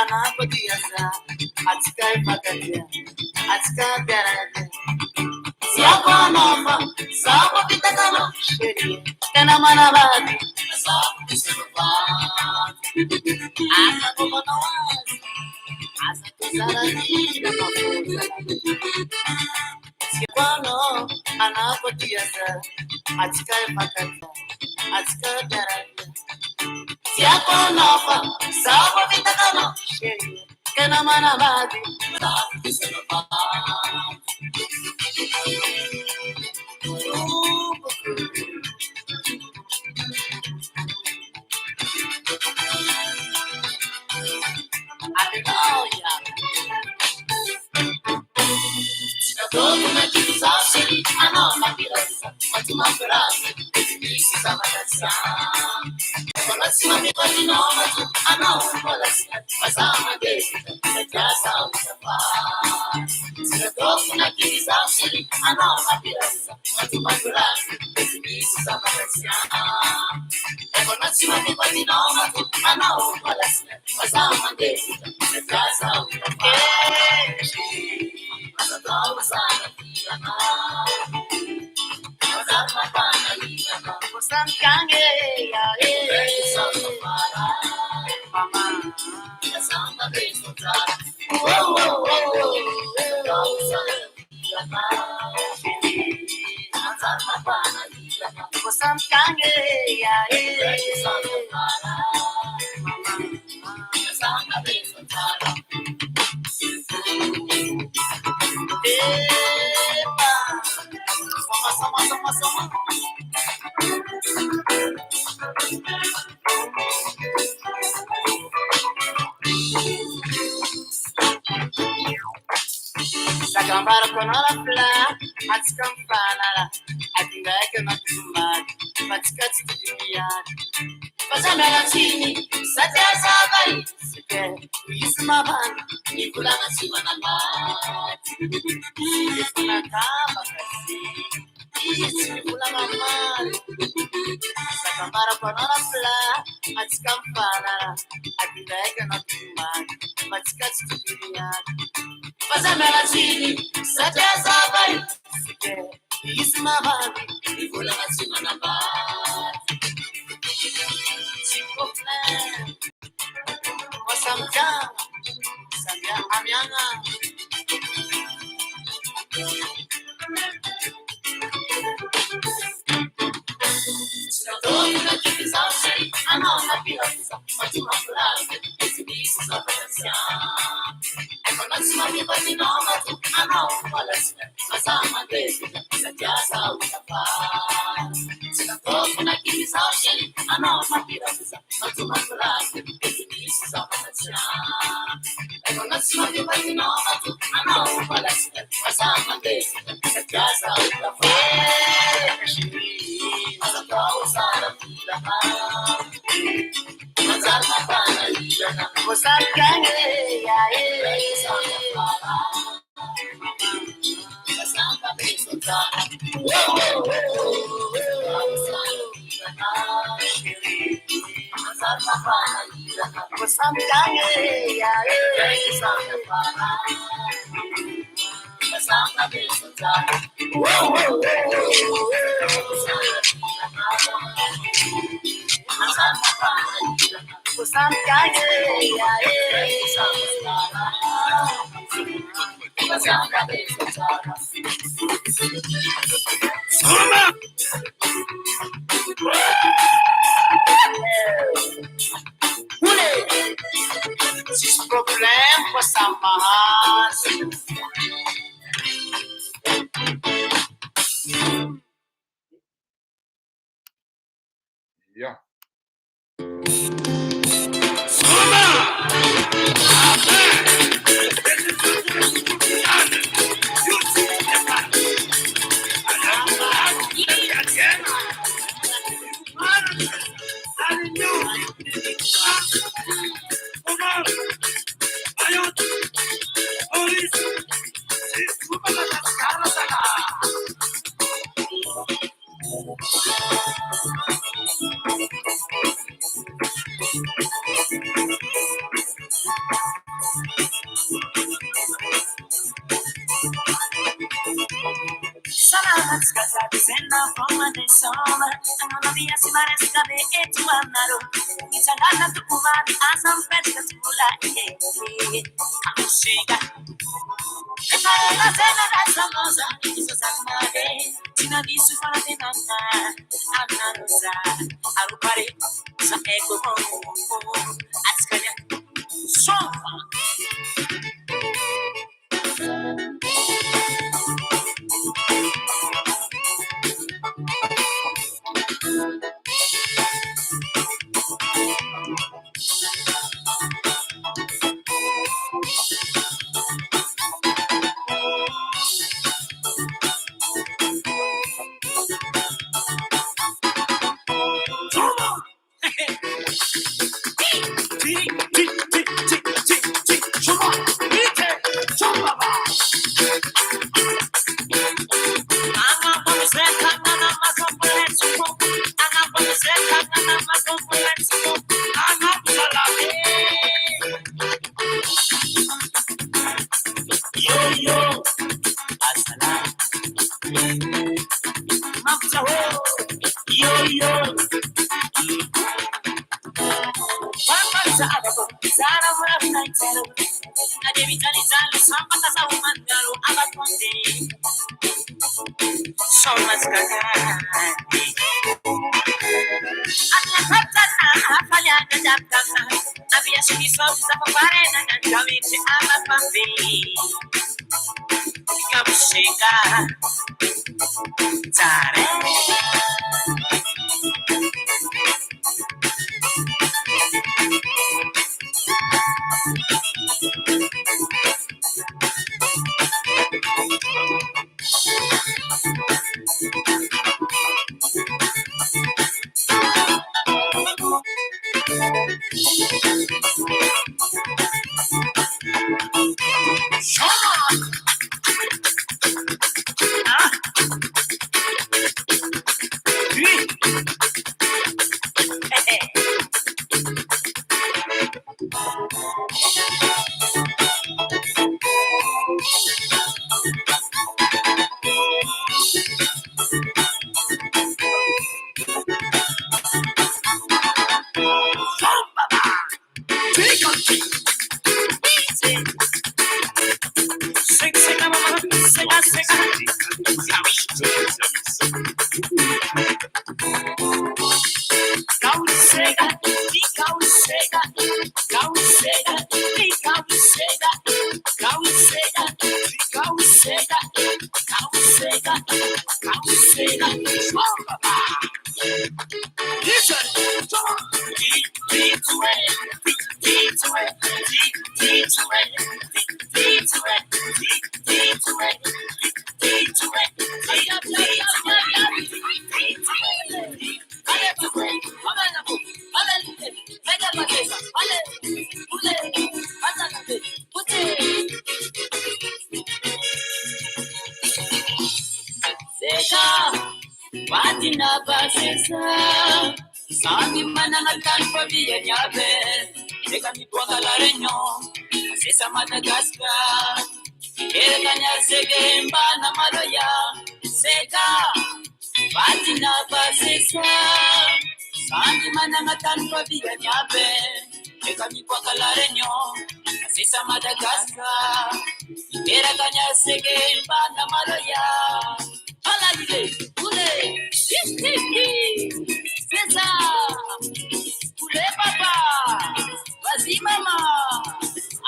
anapodiasa atikai pakatia atikai garade siapa nama siapa kita kalau kena mana lagi siapa diserupa aku menawan asa kusarani dan aku siapa anapodiasa atikai pakatia atikai garade siapa nama siapa kita kalau kena mana lagi siapa diserupa Aleluia. Todo na divisão, a nova piranha, pode uma frase, isso da variação. Quando se uma viva de novo, a nova polação, mas a madeira, é que a saúde faz. Todo na divisão, a nova piranha, pode uma frase, isso da variação. Quando se uma viva de novo, a nova polação, mas a madeira, é que a saúde faz. Sagambara konola fla, atskampanala, atingaka matumad, patskats tiyad. Pasamela chini, satya sabai, sike, ismaban, nikulanga simanalmat. Isuna kama kasi, iskulanga mal. Sagambara konola fla, atskampanala, atingaka matumad, patskats tiyad. Pasamela chini, satya sabai, sike, ismaban, nikulanga simanalmat. Wasamja, samya amyanga. Todo na divisão, a nova piranha, pode uma frase, esse bicho só vai quando a sua viva de novo, a nova polação, mas a madeira, se a saúde faz. Todo na divisão, a nova piranha, pode uma frase, esse bicho só vai quando a sua viva de novo, a nova polação, mas a madeira, se a saúde faz. Mas a causa da vida, mas a vida, você ganha, Esses problemas com essa massa. Yeah. sena from the summer. I'm gonna be a simaresca de etuanaro. It's a gata to Kuvan, as I'm better to like. Come shake. If I ever said that Samosa, it's a Samade. Tina Disu for the Nana, Anarosa, Arupari, Sameko, Askaya. So yo, Asana, Mapsa, yo. Zara wa naitero na devitali zalo samba kaza umangalo abakonde so maskana atapatana afanya kadaptana abia shikiso zapapare na ngawiti abapambe kabushika zare Patina Basesa, Sami Mananatan for the Yabe, take a Nipoga Lareño, Sesa Madagascar, Ergania Sege, Bana Madoya, Sega, Patina Basesa, Sami Mananatan for the Yabe, take a Nipoga Lareño, Sesa Madagascar, Ergania Sege, Bana Madoya. Alade, ule, César, ule papa, vas-y maman,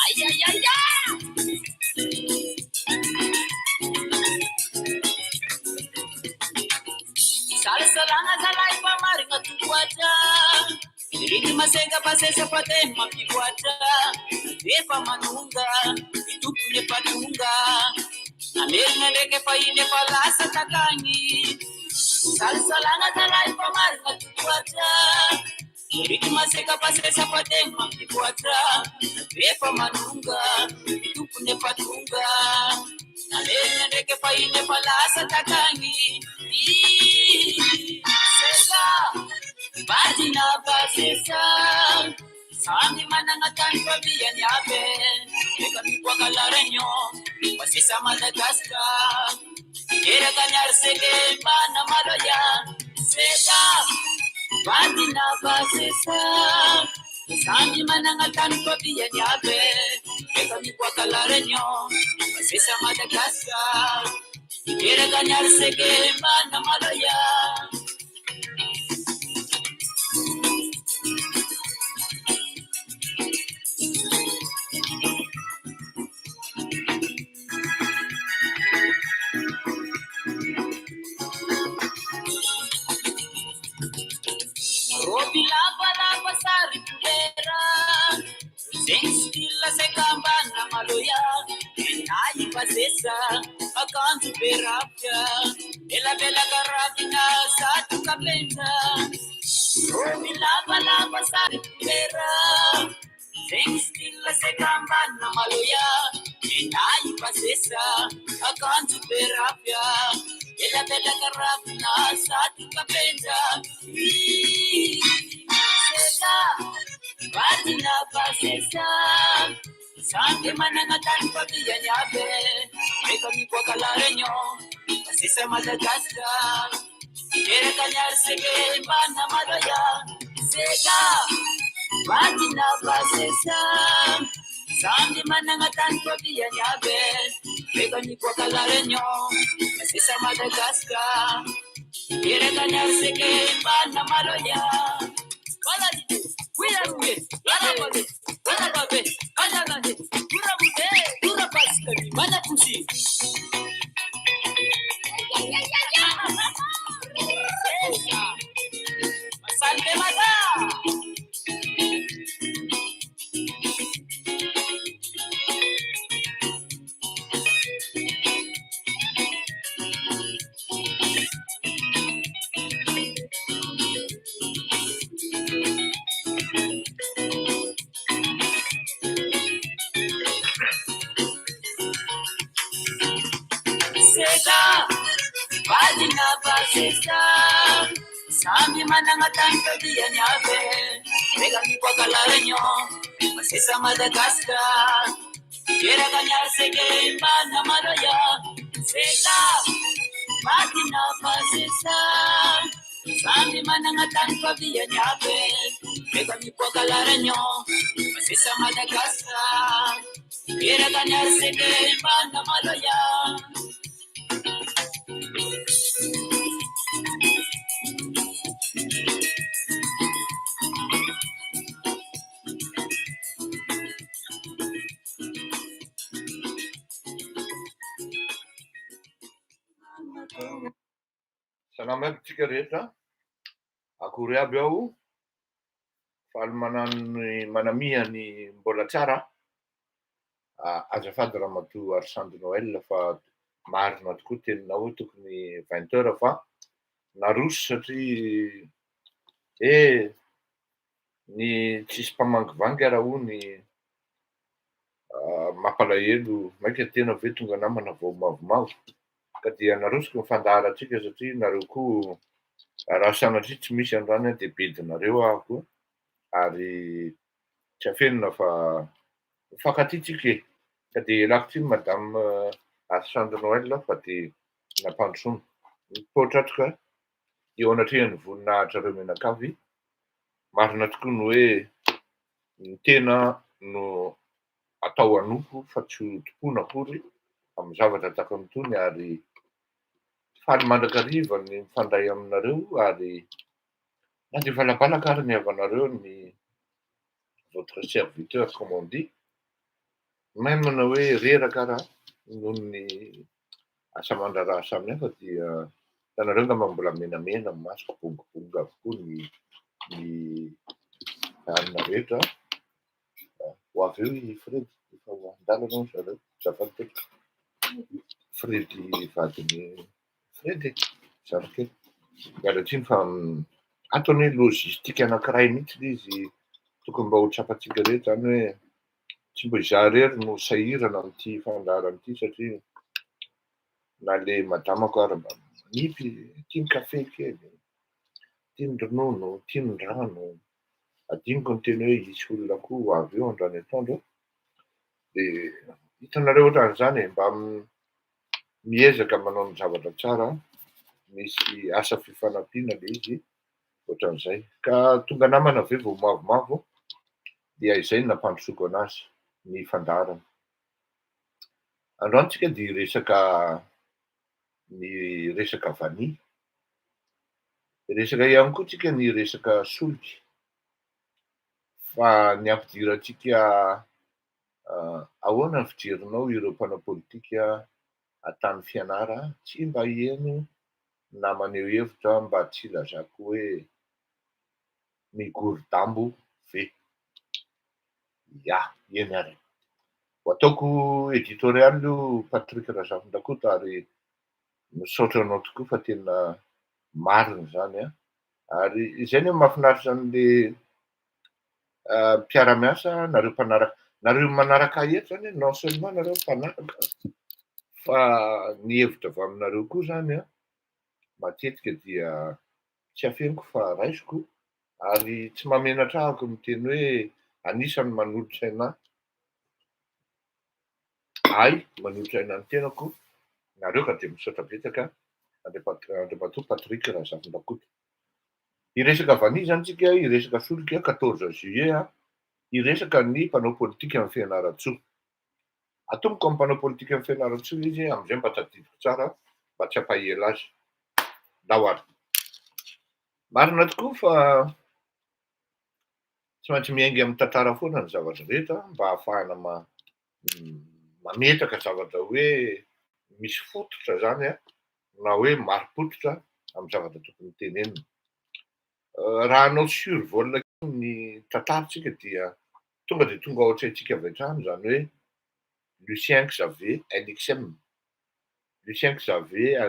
aïe aïe aïe aïe. Salsalanga salai pa maringa tuwata, Riti masenga pasesa pate mapiwata, Epa manunga, itupune patunga. Amirna leke paine palasa takani salsalanga talai pamarga tuwata Riti maseka pasesa pate mapiwata Epa manunga itupune patunga Amirna leke paine palasa takani Sesa Batina pasesa Sami manangatan pabiyan yabe Eka mi kwa kalareño Pasisa Madagascar Era ganhar sege mana maloya sega bandina basesa sanji manangatan papiya nyabe eka mi kwa kalarenyo basesa Madagascar era ganhar sege mana maloya Robi lava pasari pulera Sensila se kambana maloya Enai pasesa akantu perapia Ela bela karabina satu kapenda Robi lava pasari pulera Sensila se kambana maloya Enai pasesa akantu perapia Ela bela karabina satu kapenda Sega Batina pasesa Sange manangatan papiya nyabe Eka mi kwa kalarenyo Pasesa Madagascar Era kanyar sege mana maloya Sega Batina pasesa Sange manangatan papiya nyabe Eka mi kwa kalarenyo Pasesa Madagascar Era kanyar sege mana maloya Wala dito, wala ruye, wala babe, kanyalane, dura bude, dura paskari, mana kusi. Masante mata. Sega, Badina pasesa, Sami manangatan papiya nyabe, Mega mi kwa kalarenyo, Pasesa Madagascar, Era kanyar sege mana maloya, Sega, Badina pasesa, Sami manangatan papiya nyabe, Mega mi kwa kalarenyo, Pasesa Madagascar, Era kanyar sege mana maloya. Salama tsika rehetra, akory aby aho, faly manamia ny mbola tsara. Azafady ramatoa Arsandro Noël fa marina tokoa teninao tokony 20h fa naroso satria ny tsisy mpamangivangy raha hoy ny mampalahelo maika tena ve tonga namana vao mavomavo ka dia narosoko mifandahara antsika satria nareo koa raha sanatria tsy misy an'izany dia bedinareo aho koa ary tsy afenina fa mifankatia tsika e. Ka dia ialako tsiny madame Arsandro Noël fa dia nampandrosoana nipotratroka eo anatrehan'ny voninahitrareo menakavy marina tokoa ny hoe ny tena no atao anofo fa tsy ho tompona akory amin'ny zavatra tahaka an'itony ary faly mandrakariva ny mifandray aminareo ary na dia valabalaka ary ny havanareo ny votre serviteur comme on dit même na hoe reraka raha noho ny asa aman-draharaha samihafa dia hitanareo angamba mbola menamena ny maso bongobongo avokoa ny arina rehetra ho avy eo i Fredy efa ho andalana hono zareo zafady teto Fredy vadiny Fredy zany kely miala tsiny fa antony lôzistika anankiray mihitsy izy tokony mba ho tsapatsika rehetra zany hoe tsy mbo izaho rery no sahirana amin'ity fandaharana ity satria na le madamako ary mba manipy tiany kafe kely tiany ronono tiany rano adiniko ny teny hoe hisy olona koa ho avy eo androany atoandro dia hitanareo ohatran'izany e mba miezaka manao ny zavatra tsara, misy asa fifanampiana le izy ohatran'izay. Ka tonga namana avy eo vao mavomavo dia izay no nampandrosoako anazy ny fandaharana. Androany tsika dia resaka vania, resaka ihany koa tsika ny resaka solika. Fa ny ampidirantsika ahoana ny fijerinao ireo mpanao politika an-tany Fianara, tsy mba heno na maneho hevitra mba tsy ilazako hoe migorodambo ve? Ya, eny ary. Ho ataoko éditorial io Patrick Razafindrakota ary misaotra anao tokoa fa tena marina zany a. Ary izay no mahafinaritra an'le mpiara-miasa nareo manaraka ahy eto zany non seulement nareo mpanaraka fa ny hevitra avy aminareo koa zany a matetika dia tsy afeniko fa raisiko ary tsy mamenatra ahako miteny hoe anisany manolotra anahy. Ay, manolotra anahy ny tenako, nareo ka de misaotra betsaka Andriamatoa Patrick Razafindrakota. Hiresaka vania zany tsika, hiresaka solika 14 juillet hiresaka ny mpanao politika amin'ny Fianaratsoa. Atomboka amin'ny mpanao politika amin'ny Fianaratsoa izy am'izay mba tadidiko tsara mba tsy hampahela azy. Dahoary. Marina tokoa fa tsy maintsy miainga amin'ny tantara foana ny zavatra rehetra mba ahafahana mametraka zavatra hoe misy fototra zany a, na hoe mari-pototra amin'ny zavatra tokony tenenina. Raha anao survol ny tantarantsika dia tonga de tonga ao an-tsaintsika avy hatrany zany hoe Lucien Xavier LXM, Lucien Xavier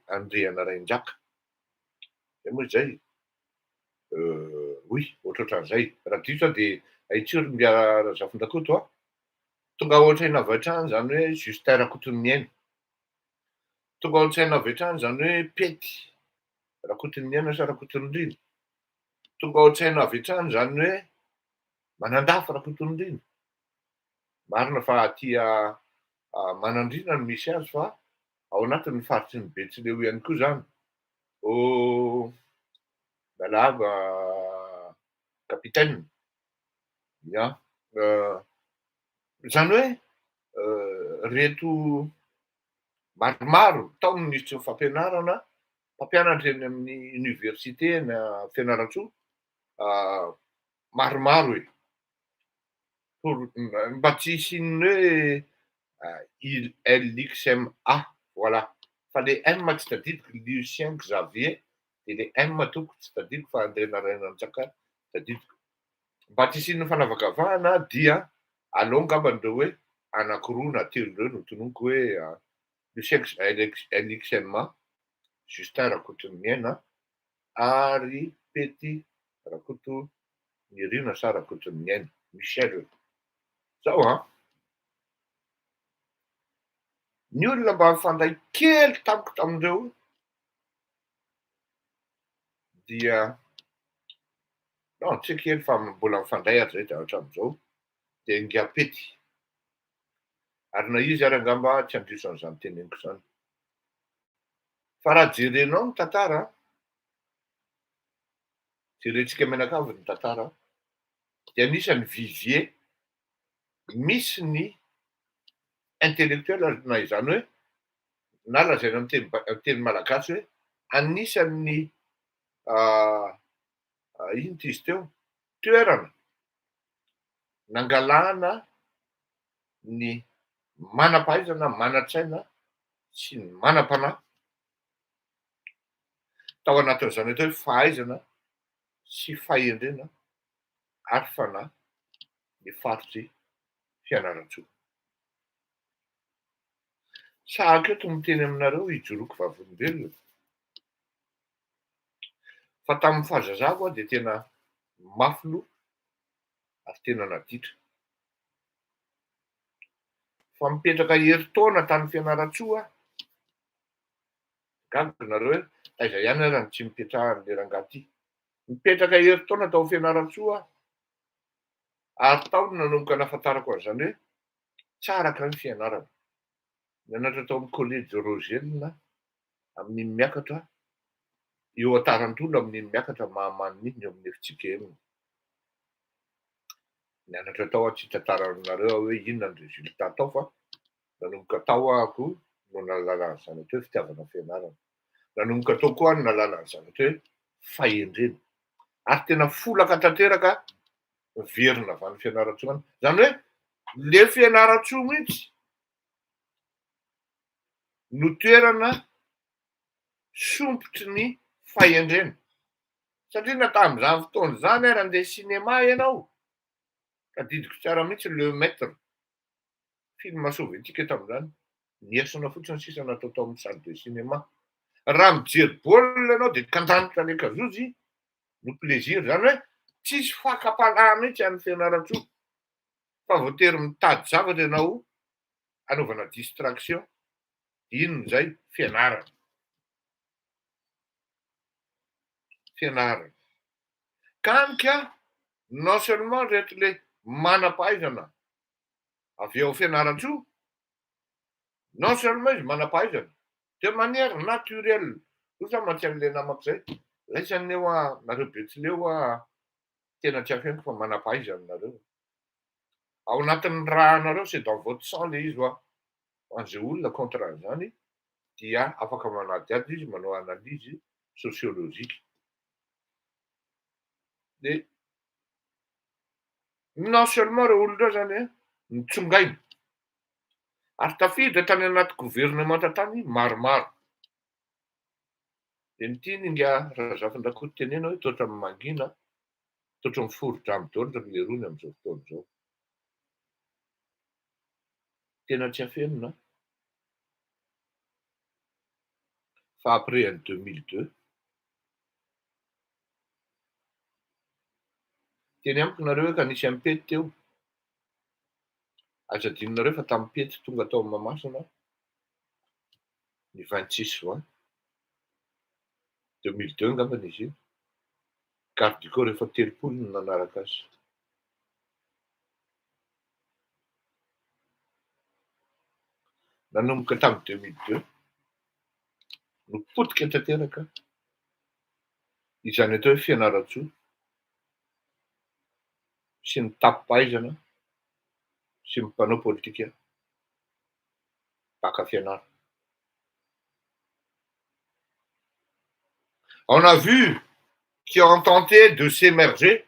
Andriana Rainjaka. Zay moa zay. Oui, ohatrohatran'izay. Raha diso de Ahitsoro Razafindrakota tonga ao an-tsaina avy hatrany zany hoe Justin Rakotonomiaina. Tonga ao an-tsaina avy hatrany zany hoe Pety Rakotonomiaina sa Rakotonindrina. Tonga ao an-tsaina avy hatrany zany hoe Manandafy Rakotonindrina. Marina fa aty Manandrina no misy azy fa ao anatin'ny faritry ny Betsileo ihany koa zany. Galava kapitaine. Ya. Zany hoe reto maromaro taona nisy tsy fampianarana, mpampianatra eny amin'ny université na Fianaratsoa maromaro hoe. Mba tsy hisian'ny hoe LXMA, voilà. Fa le M tsy tadidiko Lucien Xavier, de le M toko tsy tadidiko fa Andriana Rainjaka tadidiko. Mba tsy hisian'ny fanavakavahana dia aleo angambandreo hoe anakiroa na telo reo no tononoko hoe Lucien LXMA, Justin Rakotonomiaina ary Pety Rakotonirina sa Rakotonomiaina, Michel. Zao ny olona mba mifandray kely tamiko tamindreo dia tsy kely fa mbola mifandray ary zay hatramin'izao de Ngapety. Ary na izy ary angamba tsy andrisan'izany teneniko zany. Fa raha jerenao ny tantara, jerentsika mianakavy ny tantara, de anisan'ny vivier misy ny intellectuel na izany hoe na lazaina amin'ny teny malagasy hoe anisan'ny ino ty izy teo, toerana nangalana ny manam-pahaizana, manan-tsaina sy ny manam-panahy tao anatin'izany atao hoe fahaizana sy fahendrena ary fanahy ny faritry Fianaratsoa. Sahako eto miteny aminareo hijoroako vavolombelona. Fa tamin'ny fahazazako de tena mafy loha ary tena naditra. Fa mipetraka herintaona tany Fianaratsoa gaga nareo hoe taiza ihany ary ny tsy mipetrahan'le rangahy ty. Mipetraka herintaona tao Fianaratsoa ary tao no nanomboka nahafantarako an'izany hoe tsara kany fianarana. Nianatra tao amin'ny collège Rogelina amin'iny miakatra, eo Antarantolo amin'iny miakatra Mahamanina iny eo amin'ny efintsika eny. Nianatra tao tsy tantara aminareo hoe inona ny résultat tao fa nanomboka tao ahako no nahalala ny zavatra hoe fitiavana fianarana. Nanomboka tao koa no nahalala ny zavatra hoe fahendrena. Ary tena folaka tanteraka verina avy any fianaratsoa any. Zany hoe le fianaratsoa mihitsy no toerana sompotry ny fahendrena. Satria na tamin'izany fotoana izany ary andeha sinema ianao, tadidiko tsara mihitsy le maître film sovietika tamin'izany, niesina fotsiny sisa natao tao amin'ny salle de cinéma. Raha mijery baolina ianao dia kandanitra le kazozy no plaisir. Zany hoe tsisy fakapalaha mihitsy amin'ny fianaratsoa, fa voatery mitady zavatra ianao anaovana distraction. Inona izay? Fianarana. Fianarana. Kanika non seulement rehetra le manam-pahaizana avy ao fianaratsoa, non seulement izy manam-pahaizana, de manière naturelle. Osa mahatsiaro le namak'izay, laisany eo nareo Betsileo tena tsy afeniko fa manam-pahaizana nareo. Ao anatin'ny raha anareo c'est dans votre sang le izy ho an'izay olona contre an'izany dia afaka manady ady izy manao analyse sociologique. De non seulement reo olona reo zany nitsongaina ary tafiditra tany anaty gouvernemanta tany maromaro. De niteny inga Razafindrakoro tenena hoe totra ny mangina, totra ny foro-drano-daoly ry le rony amin'izao fotoana izao. Tena tsy afenina. Fa après en 2002, teny amiko nareo hoe ka nisy ampety teo. Aza adinonareo fa tamin'ny pety tonga tao Mahamasina ny 26 juin 2002 angambany izy io. Garde du corps efa 30 no nanaraka azy. Nanomboka tamin'ny 2002 no potika tanteraka izany atao hoe fianaratsoa sy ny tapim-pahaizana sy ny mpanao politika baka fianarana. On a vu qui ont tenté de s'émerger,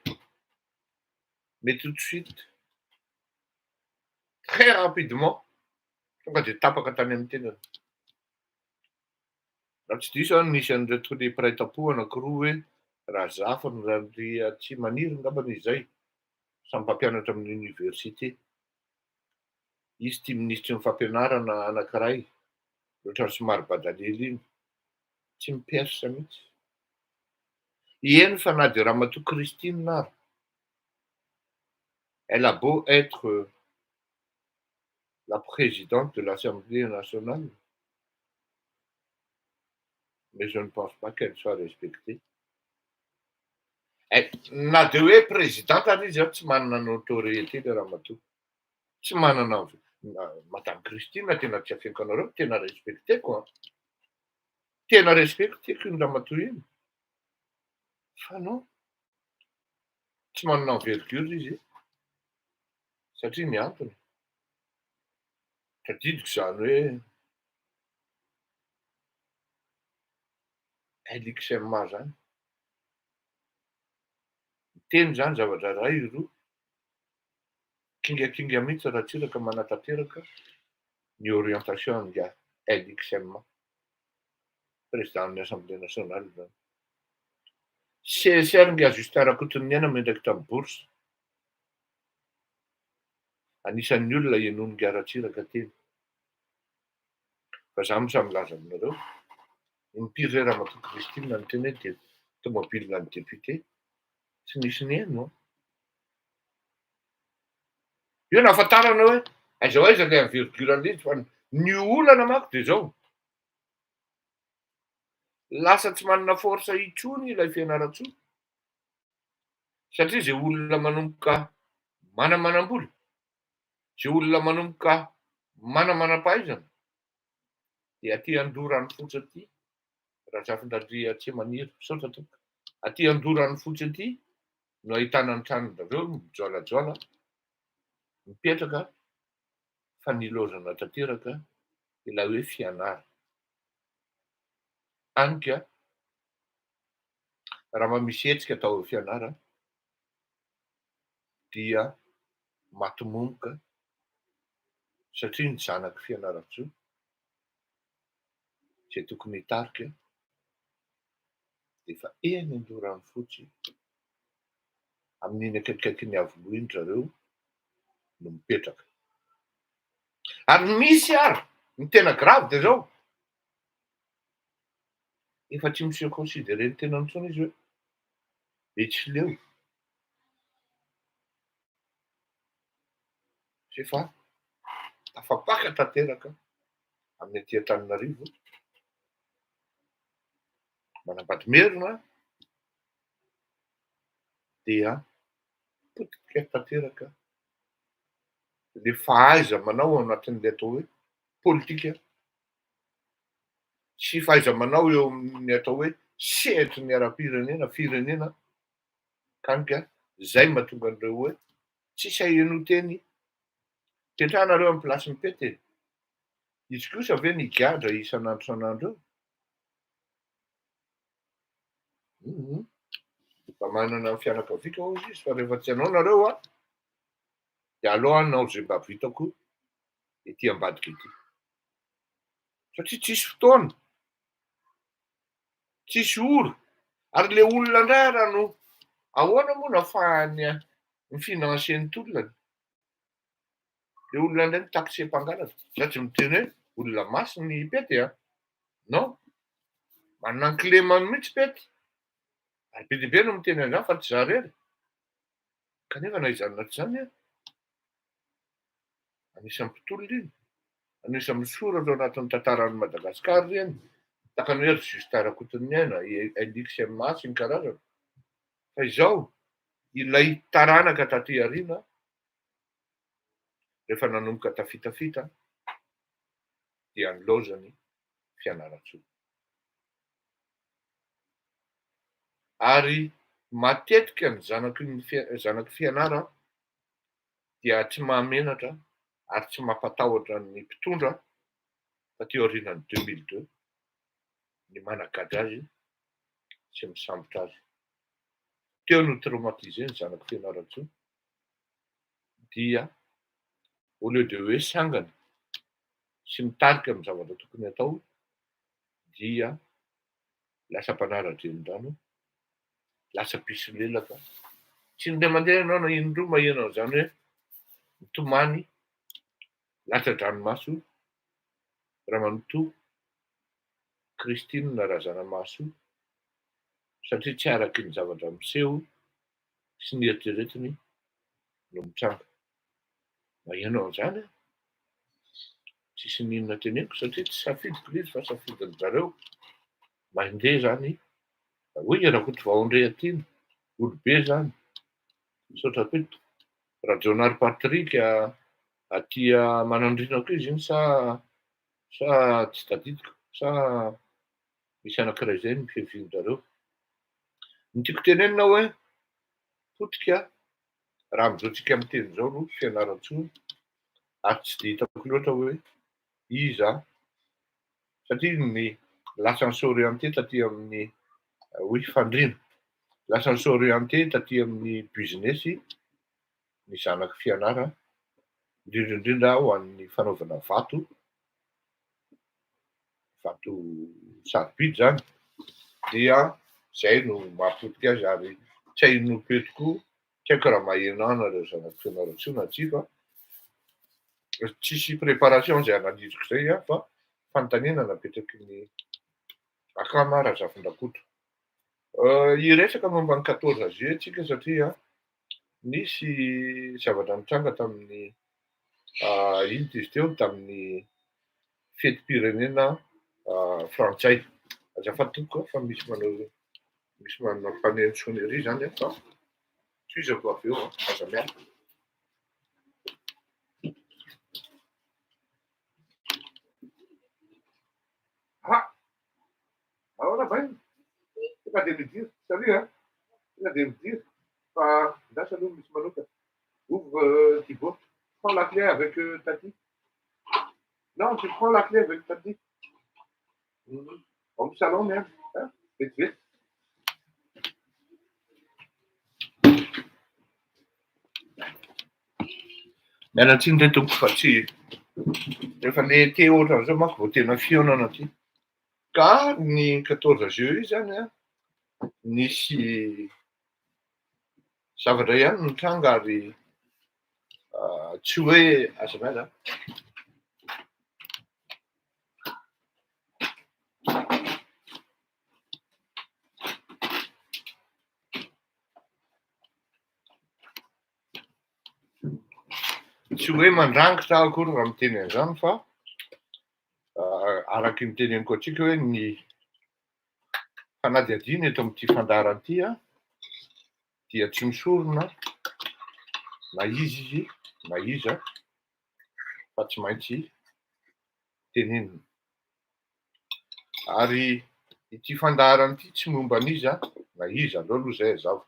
mais tout de suite, très rapidement, tonga dia tapaka tany amin'ny tenany. Raha tsy diso nisy an'ireto le mpiray tampo anankiroa hoe Razafy ry tsy maniry angambany izay, samy mpampianatra amin'ny université. Izy tia ministry ny fampianarana anankiray, ohatrany somary badalely iny, tsy mipersa mihitsy. Eny fa na dia ramatoa Christine ary, elle a beau être la présidente de l'Assemblée nationale, mais je ne pense pas qu'elle soit respectée. Na dia hoe présidente ary izy tsy manana notoriété le ramatoa. Tsy manana Madame Christine tena tsy afenko anareo, tena respecteko. Tena respecteko iny ramatoa iny. Fa non, tsy manana envergure izy. Satria ny antony, tadidiko zany hoe LXM zany. Teny zany zavatra iray roa, kingakinga mihitsy raha tsiraka manatanteraka ny orientation nga LXM, présidentin'ny Assemblée nationale zany. CSR nga Justin Rakotoninena mendraky tamin'ny bourse. Anisan'ny olona ienono ngaratsiraka teny. Fa za moa milaza aminareo, impiry zay ramatoa Christine ny teny hoe tomobile ny député, tsy nisy nieno. Io nahafantarana hoe aiza ho aiza le envergure an'izy fa ny olana manko dia zao. Lasa tsy manana force intsony ilay fianaratsoa. Satria zay olona manomboka manamanam-bola, zay olona manomboka manamanam-pahaizana, dia aty andorany fotsy aty raha zafin-dadria tsy maniry misaotra tompoko aty andorany fotsy aty no ahitana ny tranonareo mijoalajoala mipetraka fa nilozana tanteraka ilay hoe fianara anika raha mba misy hetsika atao hoe fianara dia matimomoka satria ny zanaky fianaratsoa zay tokony hitarika dia efa eny andorany fotsy amin'iny akaikikaiky ny avoloha iny zareo no mipetraka ary misy ary ny tena grave dia zao efa tsy miseho considéré ny tena ntsony izy hoe etsy leo sy efa tafapaka tanteraka amin'ny aty Antananarivo manambady-merina dia potika tanteraka le fahaiza manao anatin'ilay atao hoe politika sy fahaiza manao eo amin'ny atao hoe sehatry ny ara-pirenena firenena kanika zay mahatonga an'ireo hoe tsisy aheno teny tentrahanareo amin'ny plasy mipety izy kosa ve nigadra isan'andro isan'andro eo mba manana ny fianakaviako ao izy fa rehefa tsy anao nareo a dia aleo anao zay mba vitako ety ambadika ety satria tsisy fotoana tsisy ora ary le olona indray raha no ahoana moa no ahafahany mifinansen'ny tolona le olona indray ny taxem-pangalatra za tsy miteny hoe olona masy ny pety a non manana ny clémany mihitsy pety ary be dia be no miteny an'izany fa tsy za rery kanefa na izany na tsy izany a anisan'ny mpitolona iny anisan'ny misoratra ao anatin'ny tantaran'i Madagasikara reny tahaka ny hoe ry Justin Rakotoninena Elix Masy ny karazana fa izao ilay taranaka taty aoriana rehefa nanomboka tafitafita dia nilaozany fianaratsoa ary matetika ny zanaky fianara dia tsy mahamenatra ary tsy mampatahotra ny mpitondra fa teo aorianany 2002 ny managady azy sy misambotra azy teo no traumatisé ny zanaky fianaratsoa dia au lieu de hoe sangana sy mitarika amin'ny zavatra tokony atao dia lasa mpanara-drenirano lasa piso lelaka tsy nde mandeha ianao na indroa maheno an'izany hoe mitomany latsa-dranomaso Ramanoto Christine Razanamaso satria tsy araky ny zavatra miseho sy ny eritreretiny no mitranga maheno an'izany a tsisy ninona teneniko satria tsy safidiko izy fa safidiny zareo mandeha zany hoe Rakoto Vaondrey aty olobe zany misaotra pito Rajonary Patrick aty Manandrina koa izy iny sa tsy tadidiko sa misy anankiray zay ny fihevian-jareo ny tiako tenenina hoe potika raha mizoatsika amin'ny teny izao no fianaratsoa ary tsy dia hitako loatra hoe iza satria ny lasan'ny s'orienté taty amin'ny hoe fandriana lasan'ny s'orienté taty amin'ny business ny zanaky fianara indrindraindrindra ho an'ny fanaovana vato sarobidy zany dia zay no mahapotika azy ary tsy haino petiko tsy haiko raha maheno anareo zanaky fianaratsoa na tsia fa tsisy préparation zay analiziko zay a fa fanontaniana napetraky ny akama Razafin-Drakoto hiresaka momba ny 14 juillet tsika satria nisy zavatra nitranga tamin'ny ino izy teo tamin'ny fetim-pirenena frantsay azafady tompoko fa misy manao mpaneno sonnerie zany a fa toizako avy eo aza miaraka de me dire, salut, hein, il a de me dire, bah, là, salut, Miss Manuka, ouvre Thibaut, prends la clé avec Tati. Non, tu prends la clé avec Tati. Au salon, même, hein, vite, vite. Mialatsiny ilay tompoko fa tsy rehefa le te ohatran'izao manko vao tena fionana ty. Ka ny 14 juillet zany a, nisy zavatra ihany nitranga ary tsy hoe aza maina. Tsy hoe mandrangitra akory raha miteny an'izany fa araky ny teneniko antsika hoe ny fanadihadiana eto amin'ity fandaharan'ity a dia tsy misorona na izy na iza fa tsy maintsy tenenina. Ary ity fandaharan'ity tsy momba an'iza na iza aloha zay azavo.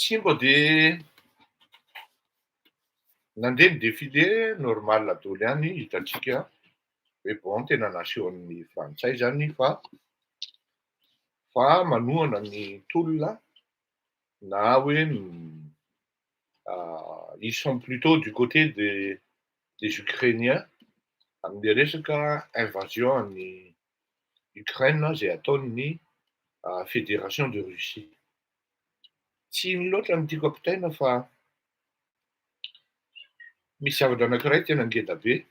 Tsy mbo de nandeha ny défilé normal daholo ihany hitantsika hoe bon tena nasehoan'ny frantsay zany fa manohana ny tolona na hoe ils sont plutôt du côté des Ukrainiens amin'ny resaka invasion an'ny Ukraine zay ataon'ny Fédération de Russie. Tsy ino loatra no tiako ampitaina fa misy zavatra anankiray tena ngeda be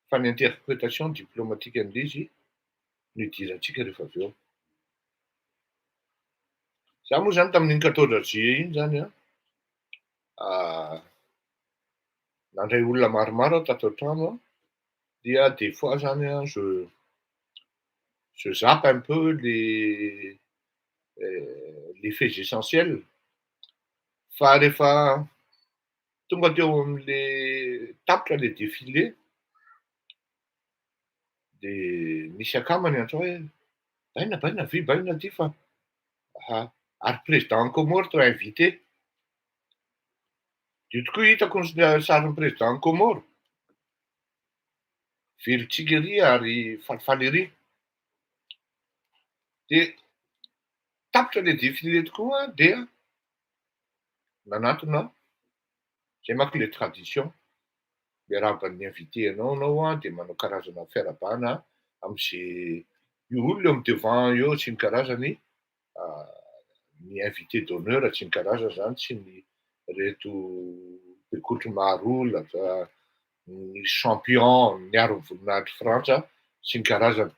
fa ny interprétation diplomatique an'ilay izy no idirantsika rehefa avy eo. Za moa zany tamin'iny 14 juillet iny zany a nandray olona maromaro aho tato an-trano dia des fois zany a je zappe un peu les faits essentiels fa rehefa tonga teo amin'le tapitra le défilé de nisy akamany antsoa hoe baina vy baina ty fa ary président Comore toa invité. Io tokoa hitako ny sarin'ny président Comore. Velontsika ery ary falifaly ery. De tapitra le défilé tokoa dia nanatona zay manko le tradition miaraban'ny invité anao de manao karazana fiarabana am'zay io olona eo amin'ny devant eo sy ny karazany ny invité d'honneur tsy ny karazana zany sy ny reto bekotry marolaka ny champion niaro voninahitry Frantsa sy ny karazana.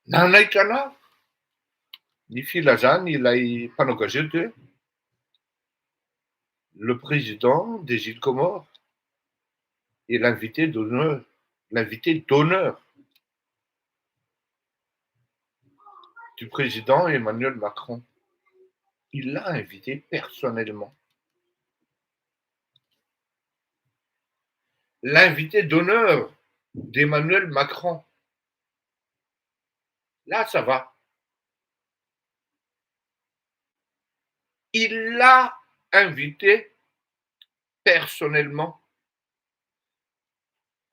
Nanaitra anahy ny filazany ilay mpanao gazety hoe le président des îles Comores est l'invité d'honneur du président Emmanuel Macron. Il l'a invité personnellement. L'invité d'honneur d'Emmanuel Macron. Là, ça va. Il l'a invité personnellement.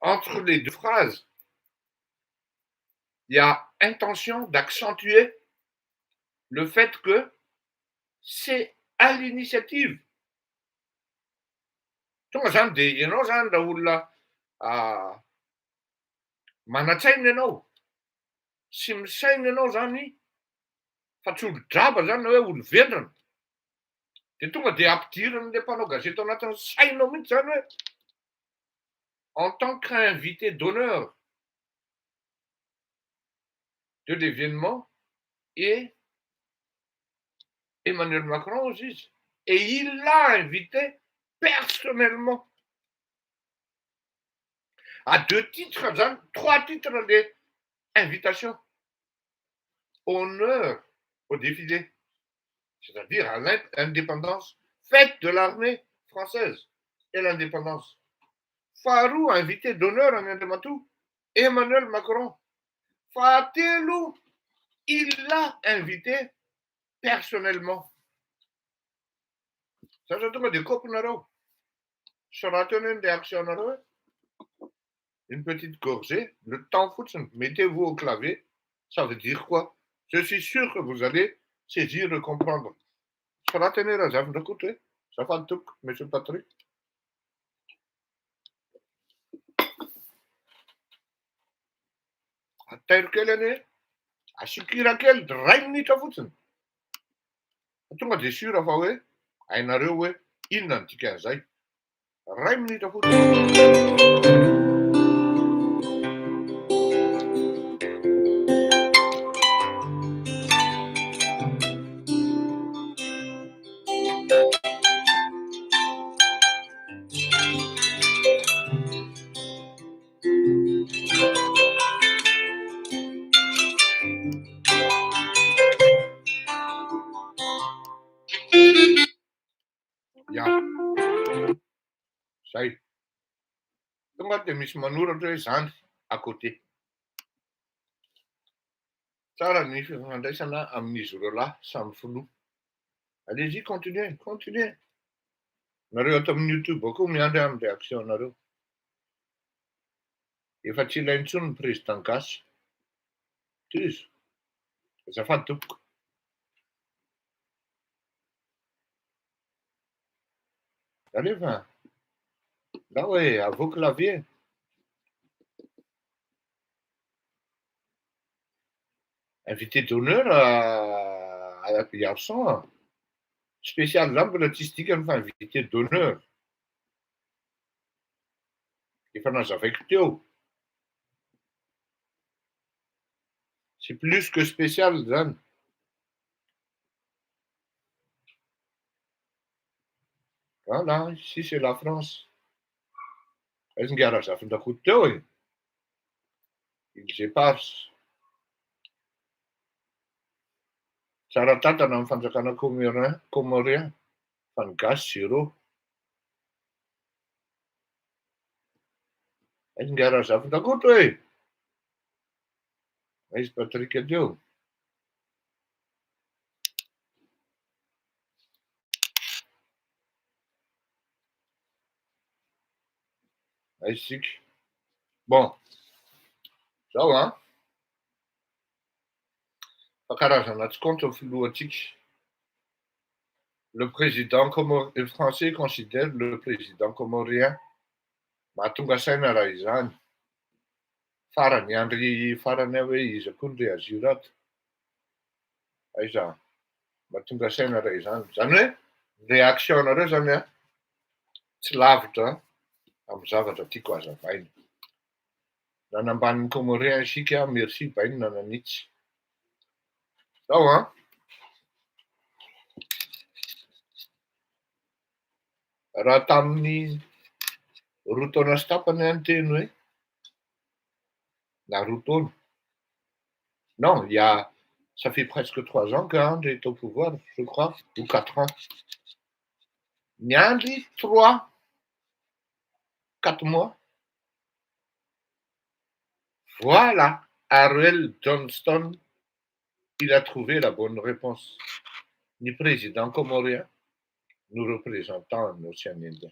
Entre les deux phrases, il y a intention d'accentuer le fait que c'est à l'initiative. Tonga zany de ianao zany raha olona manatsaina ianao sy misaina ianao zany fa tsy olo draba zany na hoe olo vendrana de tonga de ampidirin'le mpanao gazety ao anatin'ny sainao mihitsy zany hoe en tant qu'invité d'honneur de l'événement et Emmanuel Macron aussi. Et il l'a invité personnellement. À 2 titres, 3 titres d'invitation. Honneur au défilé. c'est-à-dire à l'indépendance faite de l'armée française et l'indépendance. Farou, invité d'honneur en Indematou, Emmanuel Macron. Fatelou, il l'a invité personnellement. Ça, je te dis, Copenaro. Seraten de actionneur, une petite gorgée, le temps fout, mettez-vous au clavier. Ça veut dire quoi? Je suis sûr que vous allez saisir et comprendre. Seraten est réserve d'écouter. Ça va tout, monsieur Patrick. Tel quel est, à ce qui raquel, rein niet à voeten. Toen wat is sûr à faire, à une arrowe, il n'en tient qu'un zai. Rein niet à voeten. Ja, zai. Toen wat de mismanoer de zand à côté. Ça, la nuit, on a ça là, à Misrola, ça me fout. Allez-y, continuez, continuez. Naru tam YouTube, combien de réactions naru? Il faut qu'il ait une prise en cash. Tus. Ça fait tout. Allez, va. Là, ouais, à vos claviers. Invité d'honneur à la garçon. Spécial lampe artistique, enfin, invité d'honneur. Il faut nous affecter. C'est plus que spécial, Dan. Voilà, ici c'est la France. C'est une guerre, ça fait un coup de taux. Il se passe. Ça ratate un enfant de cana comorien. Fan gas, siro. C'est une guerre, ça fait un coup de taux. C'est Patrick et Dieu. Ici. Bon, ça va, hein? Le président français considère le président comorien Matunga Raizan. Farah Nyandri, Farah Newe, Isakundri Azirat. Aïsa, Matunga Raizan. Zane, réaction à Zane, Slavta, Amzava Tikwaza, fine. Nanamban comorien Chica, merci, fine, Nananich. Ça va, hein? Ratamni Rutona Stapanante, la Ruton. Non, ça fait presque 3 ans qu'un est au pouvoir, je crois, ou 4 ans. Nyandi, 3, 4 mois. Voilà, Ariel Johnston, il a trouvé la bonne réponse. Ni président comorien, nous représentons l'océan Indien.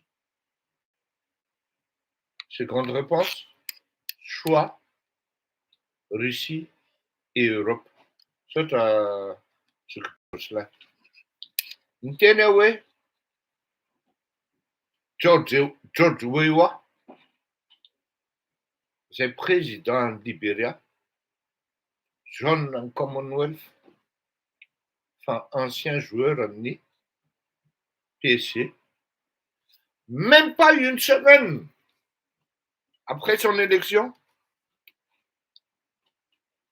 Seconde réponse, choix, Russie et Europe. C'est ce que cela. Ntenewe, George Weah, c'est président Libéria, John Commonwealth, enfin ancien joueur amené, PC, même pas une semaine après son élection,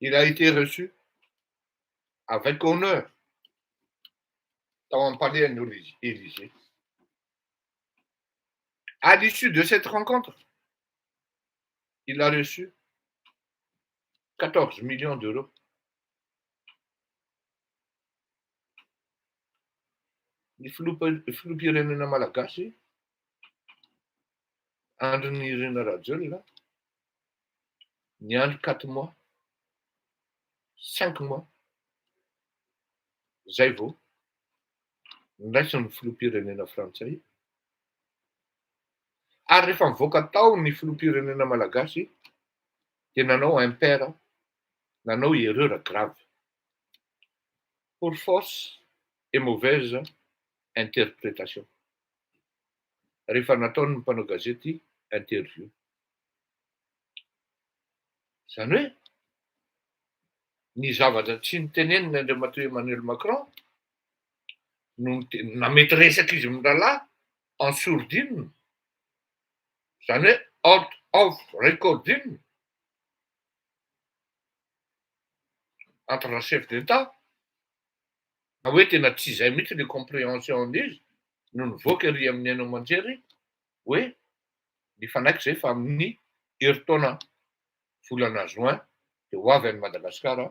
il a été reçu avec honneur dans un palais à Élysée. À l'issue de cette rencontre, il a reçu 14 millions d'euros. Ny filoham-pirenena malagasy andro ny Irina Rajoelina ny andro 4 mois 5 mois zay vao niraisy ny filoham-pirenena frantsay ary rehefa mivoaka tao ny filoham-pirenena malagasy dia nanao impair, nanao erreur grave pour fausse et mauvaise interprétation. Rehefa nataony ny mpanao gazety interview. Zany hoe ny zavatra tsy niteneniny Andriamatoa Emmanuel Macron no namety resaka izy mirahalahy en sourdine, zany hoe out of recording entre la chef d'État na hoe tena tsy izay mihitsy le compréhension izy no nivoaka ery amin'ny haino aman-jery hoe nifanaiky zay fa amin'ny heritaona volana juin dia ho avy any Madagasikara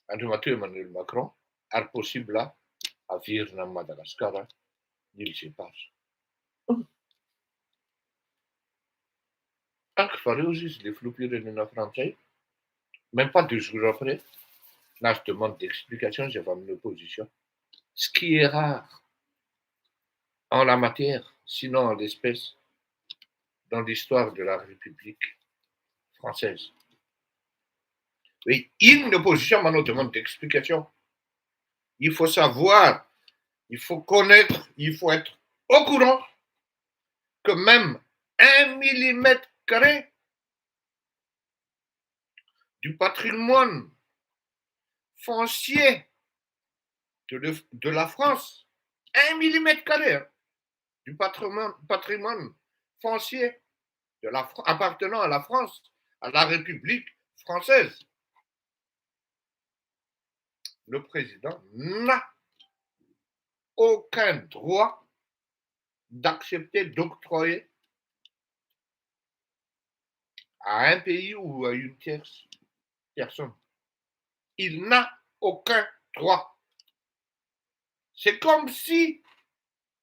Andriamatoa Emmanuel Macron ary possible averina amin'ny Madagasikara l'île Gepard. Vareo izy le filoham-pirenena frantsay, même pas 2 jours après, là je demande d'explication, j'avais amené l'opposition. Ce qui est rare en la matière, sinon en l'espèce, dans l'histoire de la République française. Oui, une opposition maintenant demande d'explication. Il faut savoir, il faut connaître, il faut être au courant que même 1 millimètre carré du patrimoine foncier de la France, 1 millimètre carré du patrimoine foncier de appartenant à la France, à la République française, le président n'a aucun droit d'accepter, d'octroyer à un pays ou à une tierce personne. Il n'a aucun droit. C'est comme si,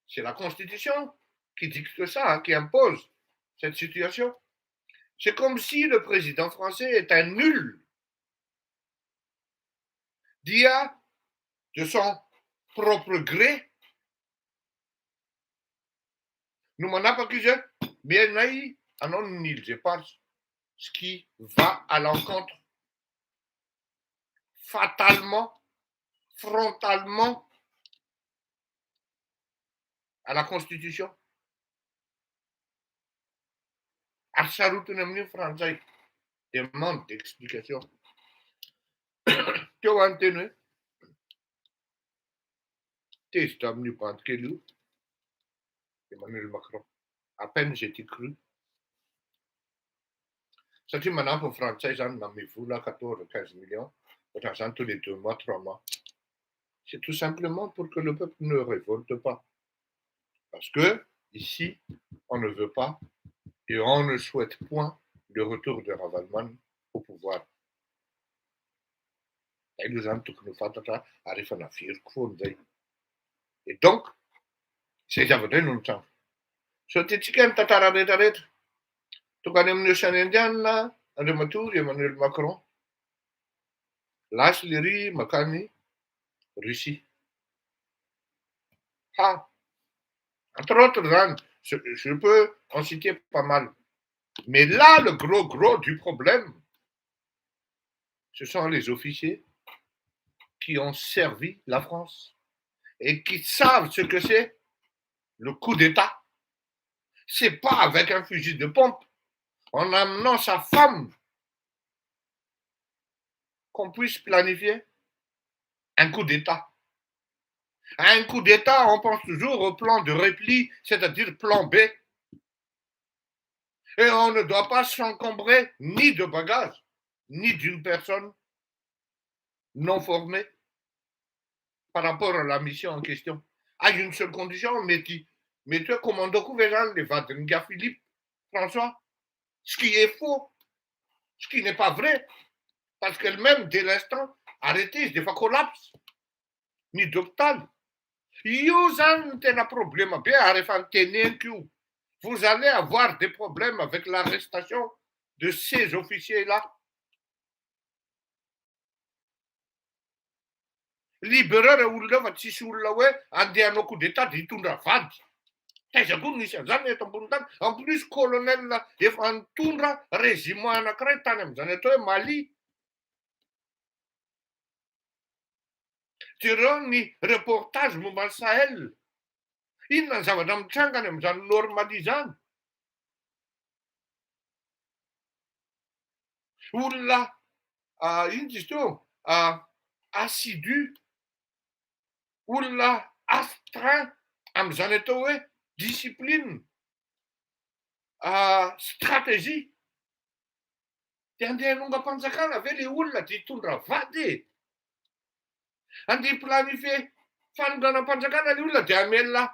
c'est la Constitution qui dicte ça, qui impose cette situation. C'est comme si le président français est un nul, d'IA de son propre gré. Nous m'en avons accusé, bien naïf, anon n'île Gepard, ce qui va à l'encontre fatalement, frontalement à la Constitution. Arsarutunamni français demande d'explication. Tu as entendu? Tu as venu prendre quel Emmanuel Macron. À peine j'étais cru. Ça dit maintenant pour français, j'en ai mis vous là 14-15 millions. Autant tous les 2 mois, 3 mois. C'est tout simplement pour que le peuple ne révolte pas. Parce que ici, on ne veut pas et on ne souhaite point le retour de Ravalman au pouvoir. Et donc, c'est ça nous temps. C'était chicken tatara retarete. Tu connais le Indien là, Andriamatoa Emmanuel Macron. Lâche les riz, Makani, Russie. Ah, entre autres, je peux en citer pas mal. Mais là, le gros du problème, ce sont les officiers qui ont servi la France et qui savent ce que c'est le coup d'État. C'est pas avec un fusil de pompe, en amenant sa femme, qu'on puisse planifier un coup d'État. À un coup d'État, on pense toujours au plan de repli, c'est-à-dire plan B. Et on ne doit pas s'encombrer ni de bagages, ni d'une personne non formée par rapport à la mission en question. À une seule condition, mais tu commando gouvernement les Vadringa Philippe, François, ce qui est faux, ce qui n'est pas vrai, parce qu'elle-même, dès l'instant, arrêtée, des fois collapse, ni d'octane. Io zany no tena problema be ary efa niteneniko io. Vous allez avoir des problèmes avec l'arrestation de ces officiers-là. Libéreur olona fa tsisy olona hoe andeha hanao coup d'état de hitondra vady. Taiza koa nisy an'izany eto ambony tany. En plus colonel efa nitondra régiment anankiray tany amin'izany atao hoe Mali. Jereo ny reportage momba ny Sahel. Inona ny zavatra mitrangany amin'izany Normandie zany? Olona ino izy teo assidu, olona astreint amin'izany atao hoe discipline, stratégie. Dia andeha hanonga-panjakana ve le olona dia hitondra vady e? Andeha planifie fanonganam-panjakana le olona dia hamelona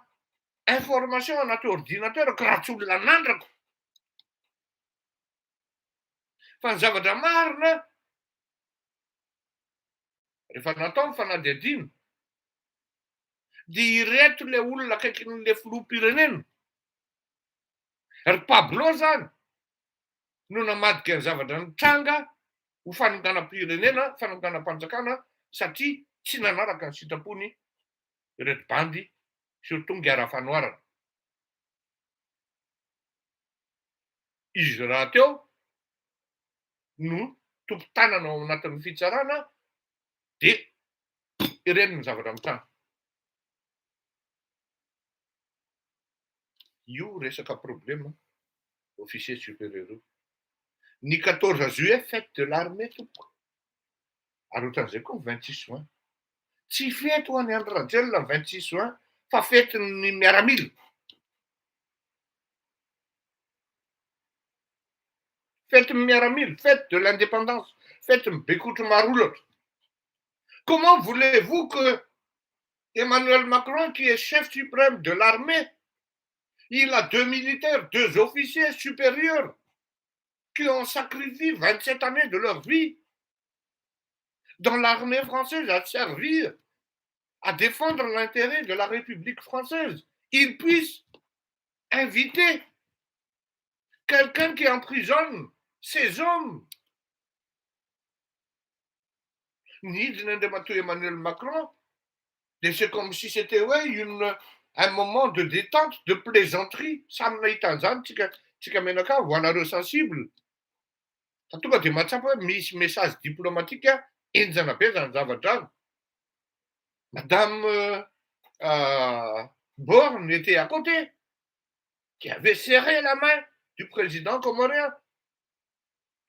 information anaty ordinateur ka raha tsy olona nandrako. Fa ny zavatra marina rehefa natao ny fanadihadiana dia ireto le olona akaikin'le filoham-pirenena. Ry Pablo zany no namadika ny zavatra nitranga ho fanonganam-pirenena, fanonganam-panjakana satria tsy nanaraka ny sitrapony ireto bandy surtout ngara-fanoarana. Izy raha teo no tompo-tanana ao anatin'ny fitsarana dia ireny ny zavatra mitranga. Io resaka problème officier supérieur. Ny 14 juillet fête de l'armée tompoko. Ary ohatran'izay koa ny 26 juin. Tsy fety ho an'ny Andry Rajoelina ny 26 juin fa fetin'ny miaramila. Fetin'ny miaramila, fête de l'indépendance, fetin'ny Bekotro Marolatra. Comment voulez-vous que Emmanuel Macron, qui est chef suprême de l'armée, il a 2 militaires, 2 officiers supérieurs qui ont sacrifié 27 années de leur vie dans l'armée française à servir, à défendre l'intérêt de la République française. Ils puissent inviter quelqu'un qui emprisonne ces hommes. Ni de Emmanuel Macron, c'est comme si c'était un moment de détente, de plaisanterie. Samy nahita an'izany tsika menaka voanareo sensible. Tonga dia mahatsapa hoe misy message diplomatique enjana be zany zavatra any. Madame Borne était à côté, qui avait serré la main du président comorien,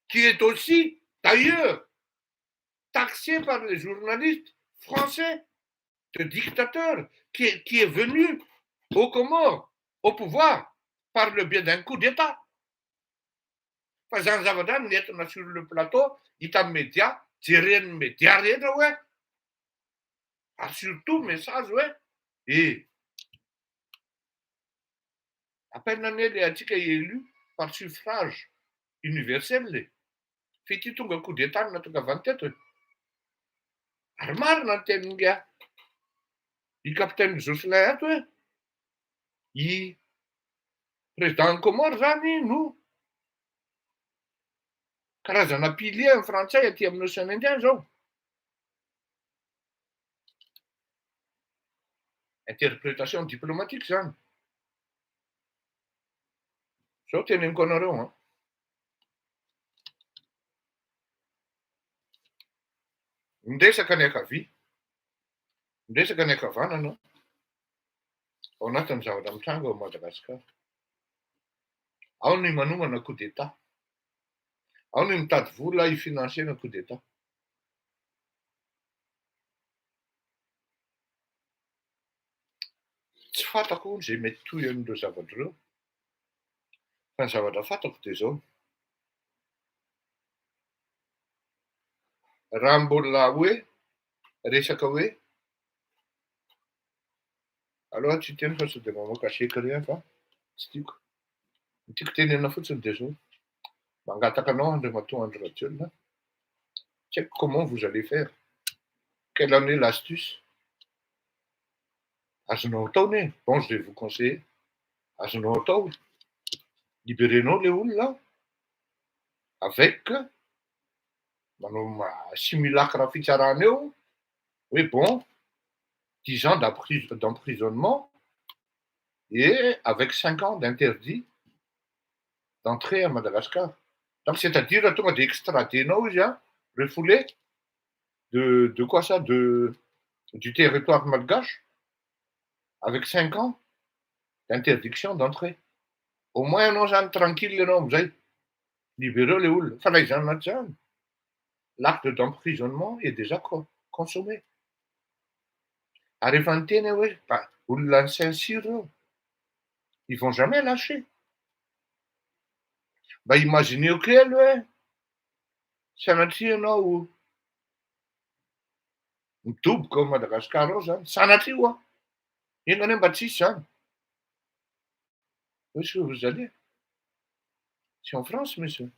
qui est aussi, d'ailleurs, taxé par les journalistes français de dictateur, qui est venu aux Comores, au pouvoir, par le biais d'un coup d'État. Fa zany zavatra ny entina sur le plateau, hita média, jeren'ny média rehetra hoe, ary surtout message hoe, à peine ane le antsika élu par suffrage universel le. Fety tonga coup d'État na tonga avy teto e. Ary marina ny teninga i capitaine Jocelyn ato hoe, i président Comore zany no karazana pilier amin'ny frantsay aty amin'ny Océan Indien zao. Interprétation diplomatique zany. Zao teneniko anareo Ndresaka ny ankavia, ndresaka ny ankavanana ao anatin'ny zavatra mitranga ao Madagasikara. Ao ny manomana coup d'État, ao ny mitady vola hifinansiana coup d'État. Tsy fantako zay mety toy amin'ireo zavatra ireo. Fa ny zavatra fantako dia zao. Raha mbola hoe resaka hoe aloha tsy teny fa tsy dia mamoaka sekret fa tsy tiako. Ny tiako tenena fotsiny dia zao. Mangataka anao Andriamatoa Andry Rajoelina. Tsy haiko comment vous allez faire. Quelle en est l'astuce? azonao atao ne bon je vais vous conseiller azonao atao libérenao le olona avec manao simulacre fitsarana eo oui bon 10 ans d'emprisonnement et avec 5 ans d'interdit d'entrer à Madagascar. Donc c'est-à-dire tonga de extradenao izy refoulé de quoi ça du territoire malgache avec 5 ans d'interdiction d'entrée. Au moins ianao zany tranquille ianao am'zay. Libéreo le olona. Fa raha izany anaty zany. L'acte d'emprisonnement est déjà consommé. Ary efa niteny hoe olona ny Saint-Cyr reo. Ils vont jamais lâcher. Mba imagineo kely hoe sanatria ianao midoboka ao Madagasikara ao zany. Sanatria a. Ino anie mba tsisy zany. Où est-ce que vous allez? C'est en France, monsieur.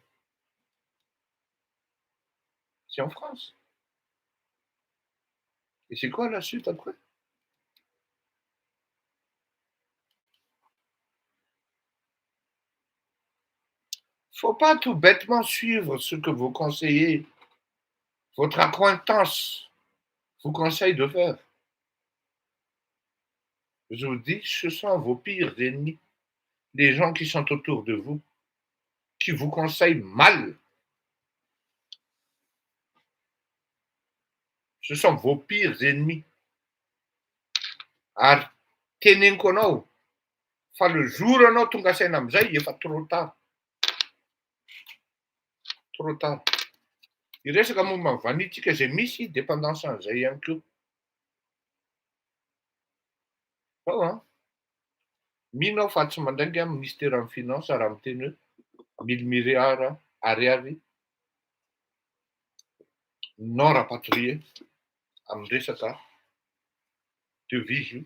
C'est en France. Et c'est quoi la suite après? Faut pas tout bêtement suivre ce que vos conseillers, votre accointance vous conseille de faire. Je vous dis, ce sont vos pires ennemis, les gens qui sont autour de vous, qui vous conseillent mal. Ce sont vos pires ennemis. Ary teneniko anao fa le jour anao tonga saina am'zay efa trop tard. Trop tard. Iresaka momba ny vanitsika zay misy dépendance an'izay ihany koa. Ao mino aho fa tsy mandrainga amin'ny ministère amin'ny finance raha miteny hoe 1000 milliards ariary non rapatrié amin'ny resaka devise io.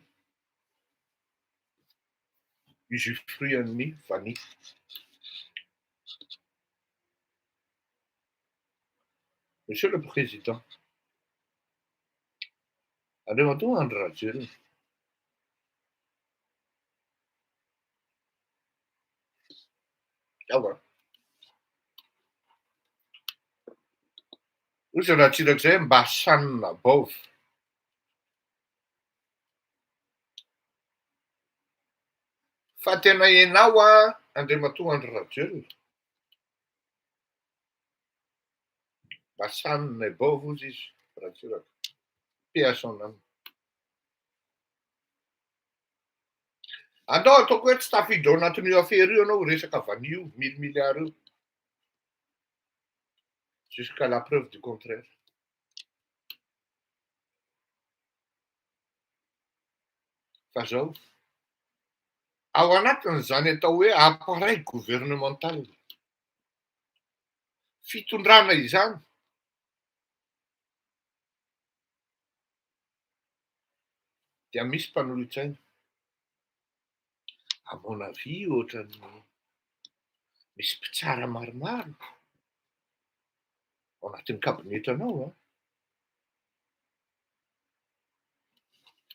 Usufruit an'ny vanille. Monsieur le Président, andreo atoa andro raha jeriny. Ava. Ozy raha tsirak'izay mba sanina baovy. Fa tena ianao andriamatoa andro raha jeriny. Mba sanina baovy ozy izy raha tsiraka. Paix à son âme. Andao ataoko hoe tsy tafiditra ao anatin'io affaire io anao resaka vanille io 1000 milliards io. Jusqu'à la preuve du contraire. Fa zao ao anatin'izany atao hoe appareil gouvernemental. Fitondrana izany dia misy mpanolotsaina. À mon avis ohatran'ny misy mpitsara maromaro ao anatin'ny kabinetanao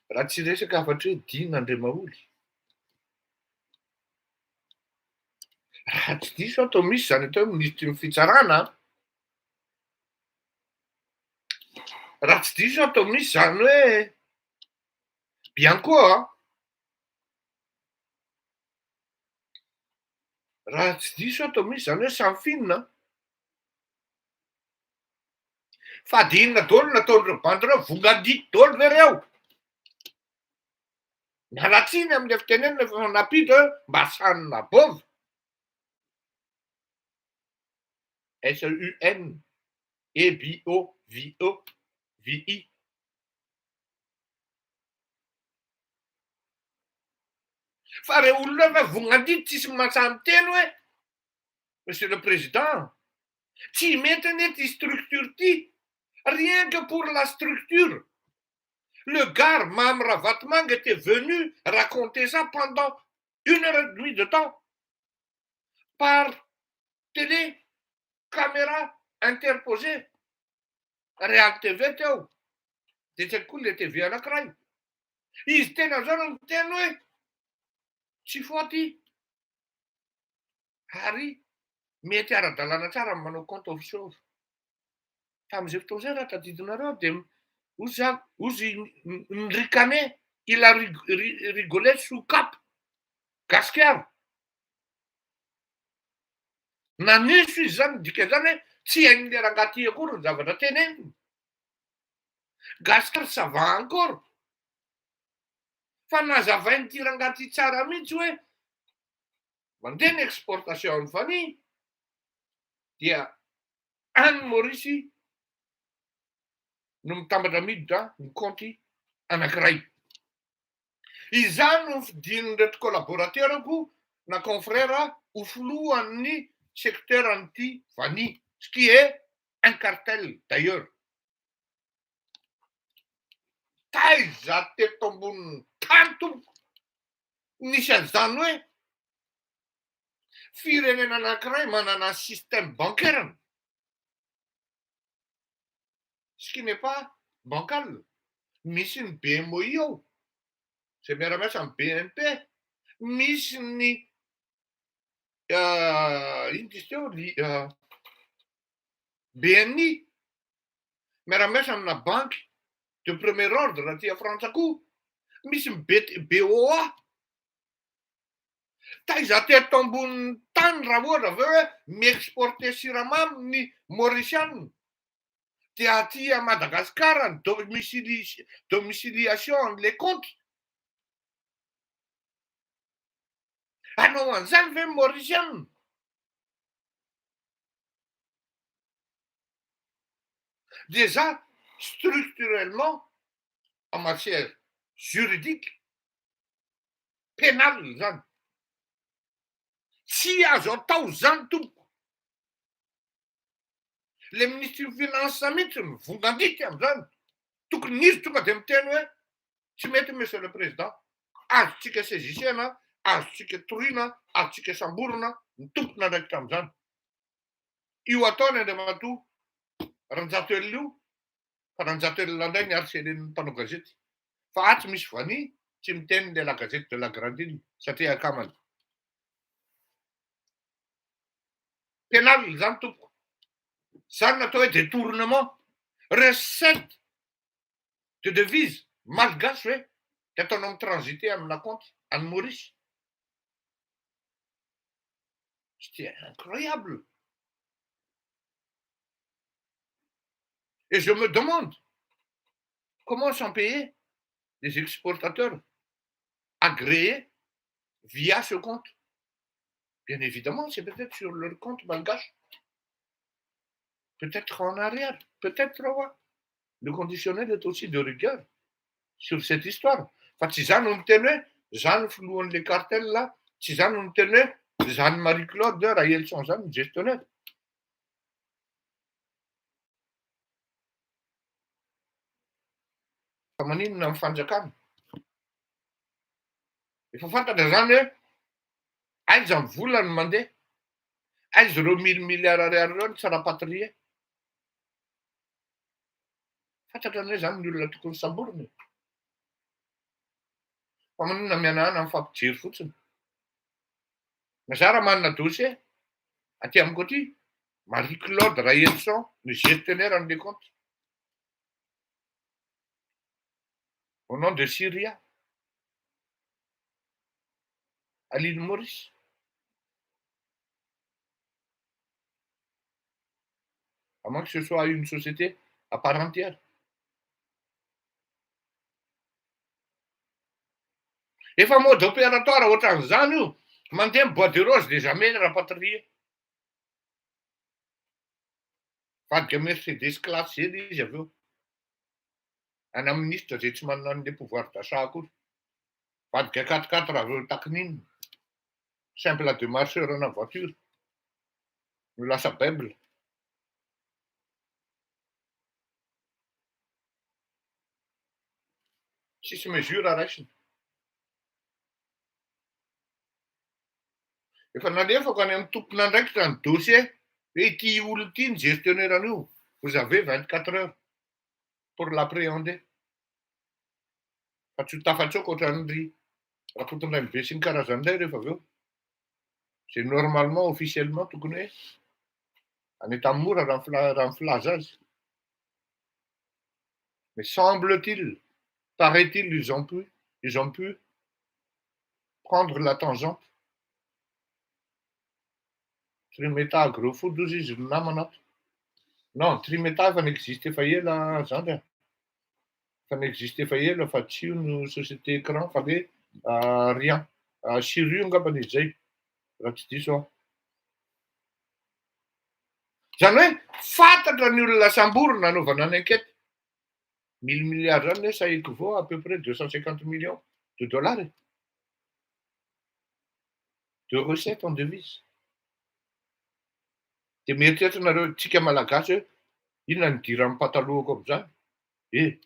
raha tsy resaka afatra hoe Dina Andriamaoly. Raha tsy diso atao misy zany atao hoe ministry ny fitsarana. Raha tsy diso atao misy zany hoe Bianco raha tsy diso atao misy zany hoe Sanfine. Fa de inona daholo nataon'ireo bandy reo vongadito daholo ve reo? Mialatsiny amin'ny fitenenana efa napita hoe mba sanina baovy. SUN EBOVI. Fa reo olona efa vongadito tsisy mahatsamy teny hoe Monsieur le Président, tsy mety anie ty structure ty. Rien que pour la structure. Le gars Mam Ravatmang était venu raconter ça pendant 1h30 de temps. Par télé, caméra interposée. Real TV teo. De sekoa le TV anankiray. Izy tena zao no miteny hoe tsy faty ary mety ara-dalàna tsara ny manao compte offshore. Tamin'izay fotoana izay raha tadidinareo dia ozy ny ricaner il a rigolé sous cap gasikara. Nanisy izy zany dika zany hoe tsy hain'le rangahy ty akory ny zavatra teneniny. Gasikara ça va encore. Fa nazavain'ity rangahy ty tsara mihitsy hoe mandeha ny exportation ny vanille dia any Maorisy no mitambatra miditra ny compte anankiray. Izany no fidin'ireto collaborateurako na confrère ho filohan'ny secteur an'ity vanille, ce qui est un cartel d'ailleurs. Taiza teto ambonin'ny tany tompoko nisy an'izany hoe firenena anankiray manana système bancaire, ce qui n'est pas bancal. Misy ny BMI ao, izay miara-miasa amin'ny BNP, misy ny ino dizy teo BNI, miara-miasa amina banque de premier ordre aty Frantsa koa, misy ny BOA. Taiza teto ambonin'ny tany raha ohatra aveo hoe mi-exporter siramamy ny Mauritianina dia aty à Madagascar ny domiciliation les comptes. Hanao an'izany ve Mauritianina? Déjà structurellement en matière juridique pénale zany tsy azo atao zany tompoko. Le ministre finance mihitsy mivongandika am'izany. Tokony izy tonga dia miteny hoe tsy mety monsieur le président, azotsika saisisena, azotsika toriana, azotsika samborona ny tompona andraikitra am'izany. Io ataony Andriamatoa Ranjato Elina io, fa Ranjato Elina indray ny harcelen'ny mpanao gazety. Fa atsy misy vanille tsy miteny le la gazette de la grande île satria akamany. Pénal zany tompoko. Zany natao hoe détournement, recette de devise malgasy hoe dia ataonao mitransiter amina compte any Maurice. C'était incroyable. Et je me demande comment sont payés les exportateurs agréés via ce compte. Bien évidemment, c'est peut-être sur leur compte malgache. Peut-être en arrière, peut-être ouais. Le conditionnel est aussi de rigueur sur cette histoire. Fa tsy zany no miteny hoe zany filohan'le cartel là, tsy zany no miteny hoe zany Marie-Claude Rahelson zany gestionnaire. Fa maninona amin'ny fanjakana? Efa fantatra zany hoe aiza ny volany mandeha, aiza ireo milliards ariary ireo ny tsy rapatrie. Fantatra ny hoe zany ny olona tokony samborina. Fa maninona mianahana amin'ny fampijery fotsiny. Mazara manana dossier aty amiko aty, Marie-Claude Rahelson, ny gestionnaire an'le compte. Au nom de Syria, à l'île Maurice. À moins que ce soit une société à part entière. Efa mode opératoire ohatran'izany io, mandeha bois de rose dia jamais rapatrie. Vadika Mercedes classe zay izy aveo. Ana ministre zay tsy manana an'le pouvoir d'achat akory. Vadika 4x4 aveo takin'inona. Simple de marcheur ana voiture. No lasa baible. Sisy mesure raisiny. Efa nalefako any amin'ny tompona andraikitra ny dossier hoe ity olo ity ny gestionnaire an'io, vous avez 24 heures pour l'appréhender. Fa tsy ho tafatsoko ohatran'ny rakoton'ilay mibe sy ny karazan'ilay rehefa avy eo. C'est normalement, officiellement, tokony hoe any tamora raha ny filaza azy. Mais semble-t-il, paraît-il, ils ont pu prendre la tangente. Trimeta agrofood hozy izy no namana. Non, Trimeta efa n'existe efa ela zany a. Efa n'existe efa ela fa tsy io no société écran fa le rien. Sirio angambany izy zay, raha tsy diso aho. Zany hoe fantatra ny olona Sambourna nanaovana ny enquête. 1000 milliards zany ça équivaut à peu près 250 millions de dollars de recettes en devises. De mieritreritra nareo tsika malagasy hoe inona ny dira amin'ny patalohako amin'izany?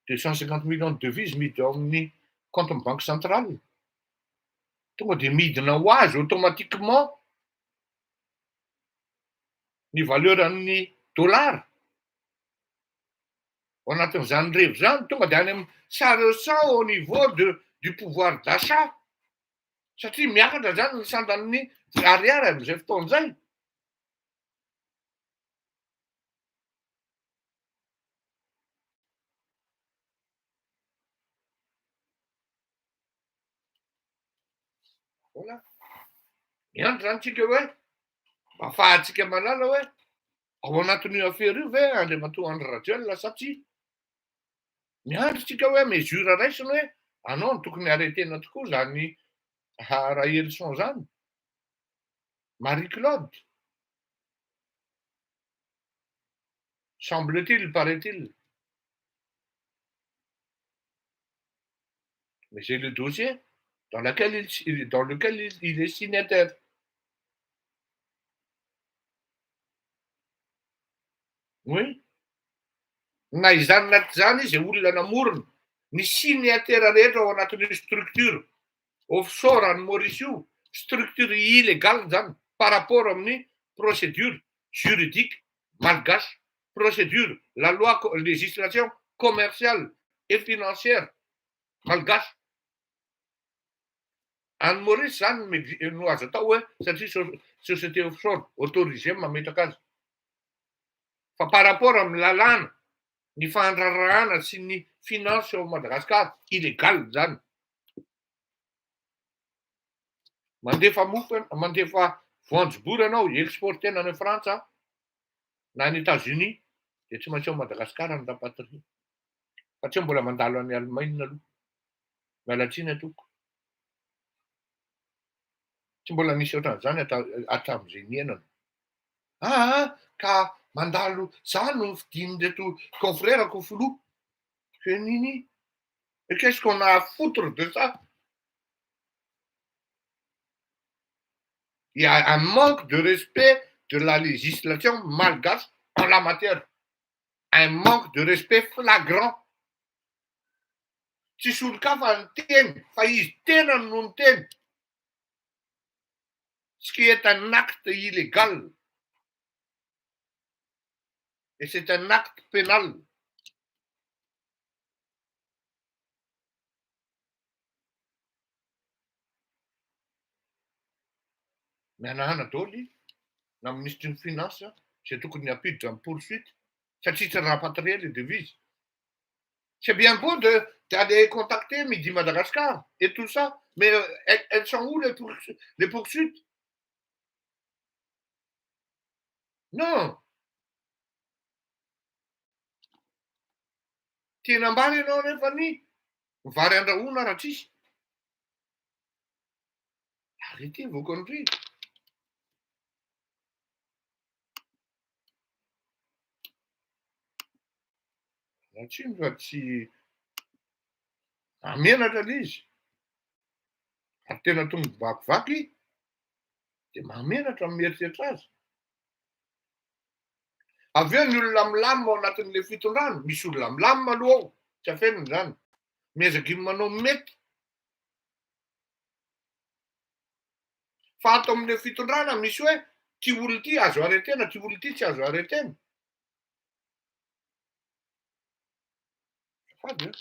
250 millions de devises miditra ao amin'ny compte ny banque centrale. Tonga de midina ho azy automatiquement ny valeuran'ny dollars. Ao anatin'izany revo zany tonga de any amin'ny ça ressent au niveau du pouvoir d'achat. Satria miakatra zany ny sandan'ny ariary amin'izay fotoan'izay. Voilà. Miandry zany tsika hoe mba afahantsika malala hoe ao anatin'io affaire io ve andriamatoa Andry Rajoelina sa tsy? Miandry tsika hoe mesure raisiny hoe anao no tokony arretena tokoa zany raha Hérisson zany. Marie-Claude. Semble-t-il, paraît-il. Mais c'est le dossier dans lequel il est signataire. Oui. Na izany anaty zany izy olona namorona ny signataire rehetra ao anatin'io structure offshore any Maurice io, structure illégale zany par rapport amin'ny procédure juridique malgache, procédure, la loi, législation commerciale et financière malgache. Any Maurice zany no azo atao hoe satria société offshore autorisé mametraka azy. Fa par rapport amin'ny lalàna, ny fandrarahana sy ny finance ao Madagasikara, illégal zany. Mandefa voanjobory ianao exportena any Frantsa na any États-Unis de tsy maintsy ao Madagasikara ny rapatrier. Fa tsy mbola mandalo any Allemagne aloha. Mialatsiny atoko. Tsy mbola nisy ohatran'izany hatramin'izay niainana. Ka mandalo zany no fidin'ireto confrèreko filoha. Que nini? Et qu'est-ce qu'on a à foutre de ça? Il y a un manque de respect de la législation malgache en la matière. Un manque de respect flagrant. Tsy solon-kafa ny teny, fa izy tena no ny teny. Ce qui est un acte illégal. Et c'est un acte pénal. Mianahana daholo na ministre ny finance zay tokony apiditra amin'ny poursuite satria tsy rapatrier les devises. C'est bien beau d'aller contacter Midi Madagascar et tout ça, mais elles sont où les poursuites? Non. Tena ambany ianao nefa ny vary andrahoana raha tsisy. Arrêtez vos conneries. Atsiny fa tsy amenatra le izy. Ary tena tonga vakivaky de mamenatra mieritreritra azy. Avy eo ny olona milamina ao anatin'le fitondrana, misy olona milamina aloha ao, tsy afeniny zany. Miezaky manao mety. Fa ato amin'le fitondrana misy hoe ty olona ty azo arretena, ty olona ty tsy azo arretena. Fady.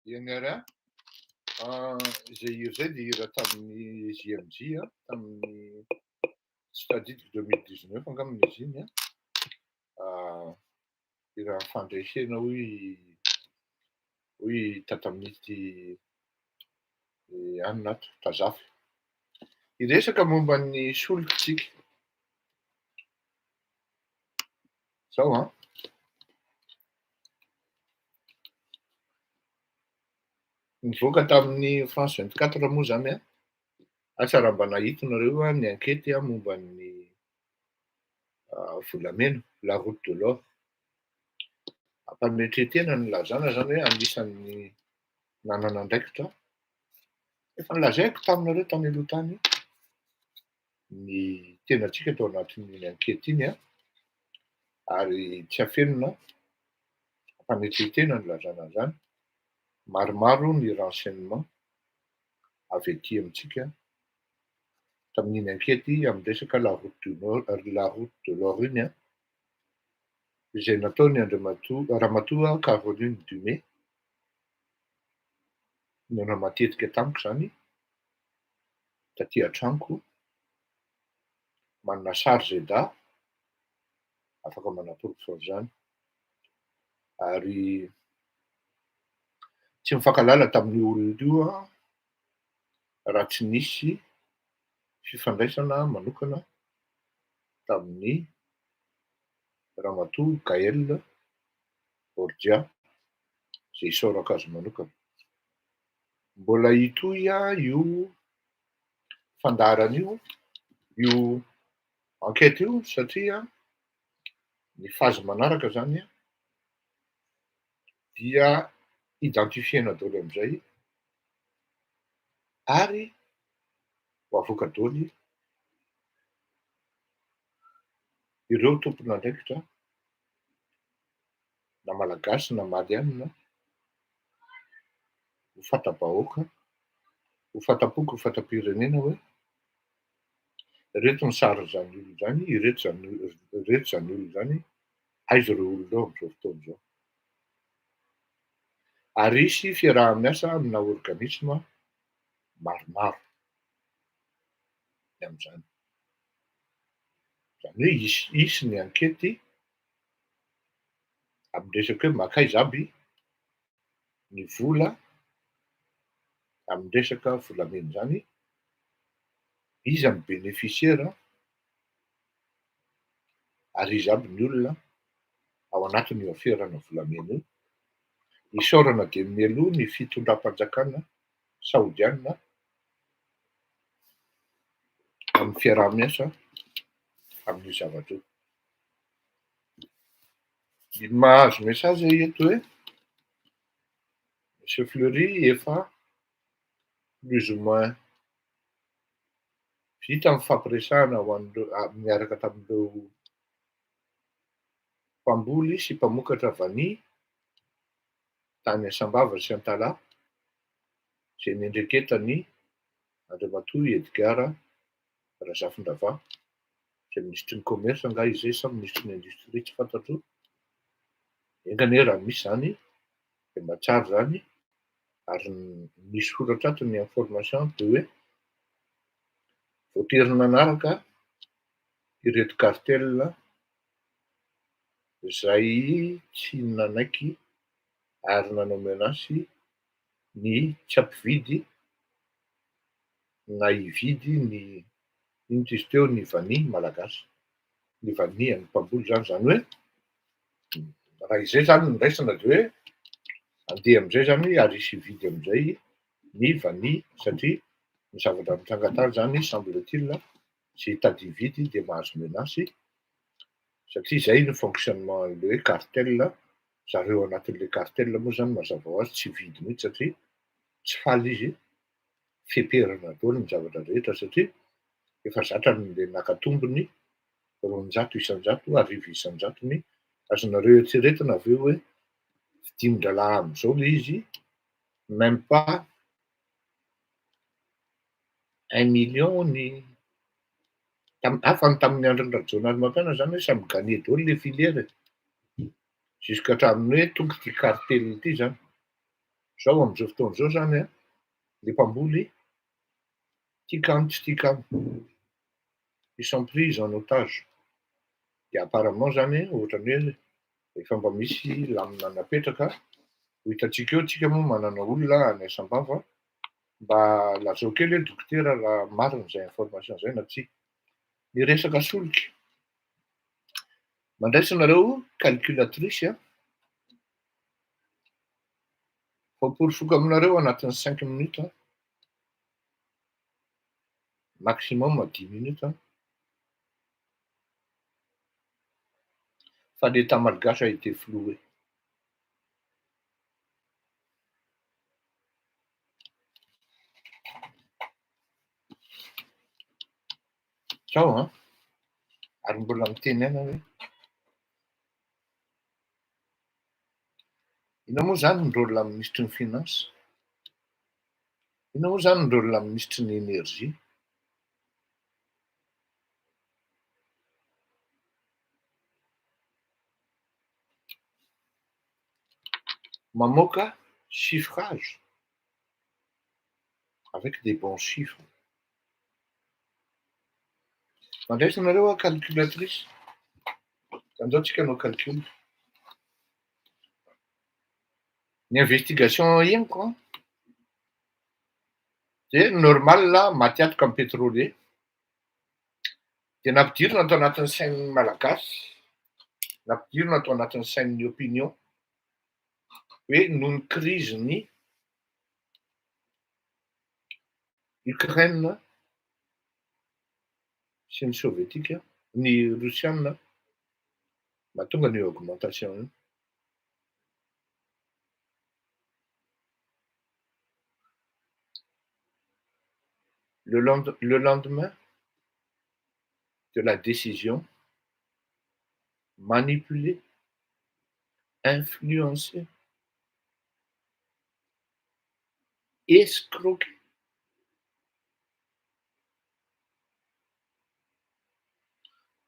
Iany ary izay hira zay dia hira tamin'ny JMJ tamin'ny tsy tadidiko 2019 angambany izy iny hira fandresena hoy tatamity anona ato tazafy. Hiresaka momba ny solontsika. Zao nivoaka tamin'ny France 24 moa zany tsara mba nahito nareo ny ankety momba ny volamena, la route de l'or. Ampametretena ny lazana zany hoe anisan'ny nanana andraikitra. Efa nilazaiko taminareo tany aloha tany ny tenatsika tao anatin'ny ankety iny ary tsy afenona ampametretena ny lazana zany. Maromaro ny renseignement avy ety amintsika tamin'iny ankety amin'ny resaka la route de l'or iny izay nataony Ramatoa Caroline Dumé nona matetika tamiko zany taty an-tranoko manana sary zeda afaka manaporofo zany ary tsy mifankalala tamin'ny olona io raha tsy nisy fifandraisana manokana tamin'ny Ramatoa Gaël Borgia izay isaorako azy manokana. Mbola hitohy io fandaharan'io io ankety io satria ny fazy manaraka zany dia identifiena daholo amin'izay ary ho avoaka daholo ireo tompon'andraikitra na malagasy na malianina ho fanta-bahoaka, ho fantapoko, ho fanta-pirenena hoe reto ny sary zany olo zany, ireto zany olo zany, aiza reo olo reo amin'izao fotoana izao. Ary hisy fiaraha-miasa amina organisme maromaro amin'izany. Zany hoe hisy ny ankety amin'ny resaka hoe makaiza aby ny vola amin'ny resaka volamena zany, iza ny bénéficiaire ary iza aby ny olona ao anatin'io aferana volamena io. Isaorana dia mialoha ny fitondram-panjakana saodiana amin'ny fiaraha-miasa amin'io zavatra io. Ny mahazo mesazy eto hoe Monsieur Fleury efa plus ou moins vita ny fampiresahana ho an'ireo miaraka tamin'ireo mpamboly sy mpamokatra vany tany Asambava sy Antalaha izay nendreketany Andriamatoa Edgar Razafindrava izay ministry ny commerce nga izy sa ministry ny industrie tsy fantatro. Engany raha misy zany dia mba tsara zany ary misy soratra ato ny information dia hoe voatery nanaraka ireto cartel izay tsy nanaiky ary nanao menace ny tsy ampividy na hividy ny inona izy teo ny vany malagasy, ny vany an'ny mpamboly zany. Zany hoe raha izay zany no raisina dia hoe andeha amin'izay zany ary hisy hividy amin'izay ny vany satria ny zavatra mitsangatany zany semble-t-il izay hitady hividy dia mahazo menace satria izay ny fonctionnement le hoe cartel. Zareo anatin'ilay cartel moa zany mazava ho azy tsy vidy mihitsy satria tsy faly izy feperana daholo ny zavatra rehetra satria efa zatra le nakatombony 900 isan-jato, 1000 isan-jato ny azonareo eritreretina avy eo hoe vidin-dralahy amin'izao le izy même pas 1 million ny afany tamin'ny andron'ny Rajoelina Mampana zany hoe samy gagné daholo le filière jusqu'à hatramin'ny hoe tonga ity cartel ity zany. Zao amin'izao fotoan'izao zany a, le mpamboly tia kamo tsy tia kamo, ils sont pris en otage. De apparemment zany ohatran'ny hoe efa mba misy lamina napetraka, ho hitantsika eo tsika moa manana olona any Asambava mba lazao kely hoe dokotera raha marina zay information zay na tsia. Ny resaka solika, mandraisa anareo calculatrice a, voaporifoka aminareo anatin'ny 5 minutes a, maximum 10 minutes a, fa l'État malgache a été floué. Zao a, ary mbola mitenaina hoe inona moa zany ny rôle ministry ny finance, inona moa zany ny rôle ministry ny énergie, mamoaka chiffrage avec des bons chiffres. Mandraisa anareo a calculatrice, andao tsika hanao calcul. Ny investigation henoko a, de normal matiatoka amin'ny pétrolier, de nampidirina atao anatin'ny sain'ny malagasy, nampidirina atao anatin'ny sain'ny opinion hoe noho ny krizin'ny Ukraine sy ny soviétique, ny russiana, mahatonga ny augmentation io. Le lendemain de la décision, manipuler, influencer, escroquer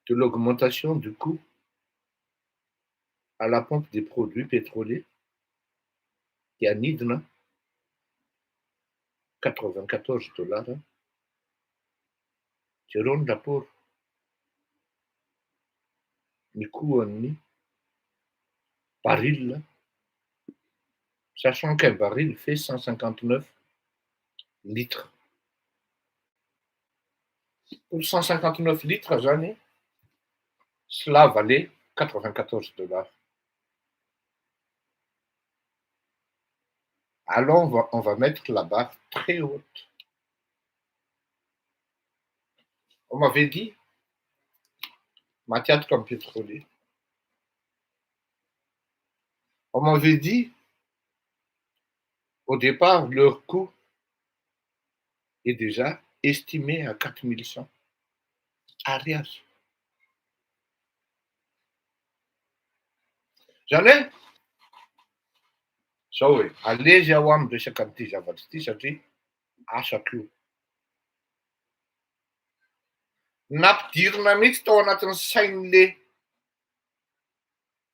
de l'augmentation du coût à la pompe des produits pétroliers qui anidina 94 dollars, jereo ny rapport ny coût-an'ny baril, sachant qu'un baril fait 159 litres. Pour 159 litres zany, cela valait 94 dollars. Alors on va mettre la barre très haute. On m'avait dit, matière comme pétrolier. On m'avait dit, au départ, leur coût est déjà estimé à 4100 arias. Zany zao hoe alezy aho amin'ny resaka an'ity zavatra ity satria asako io. Nampidirina mihitsy tao anatin'ny sain'le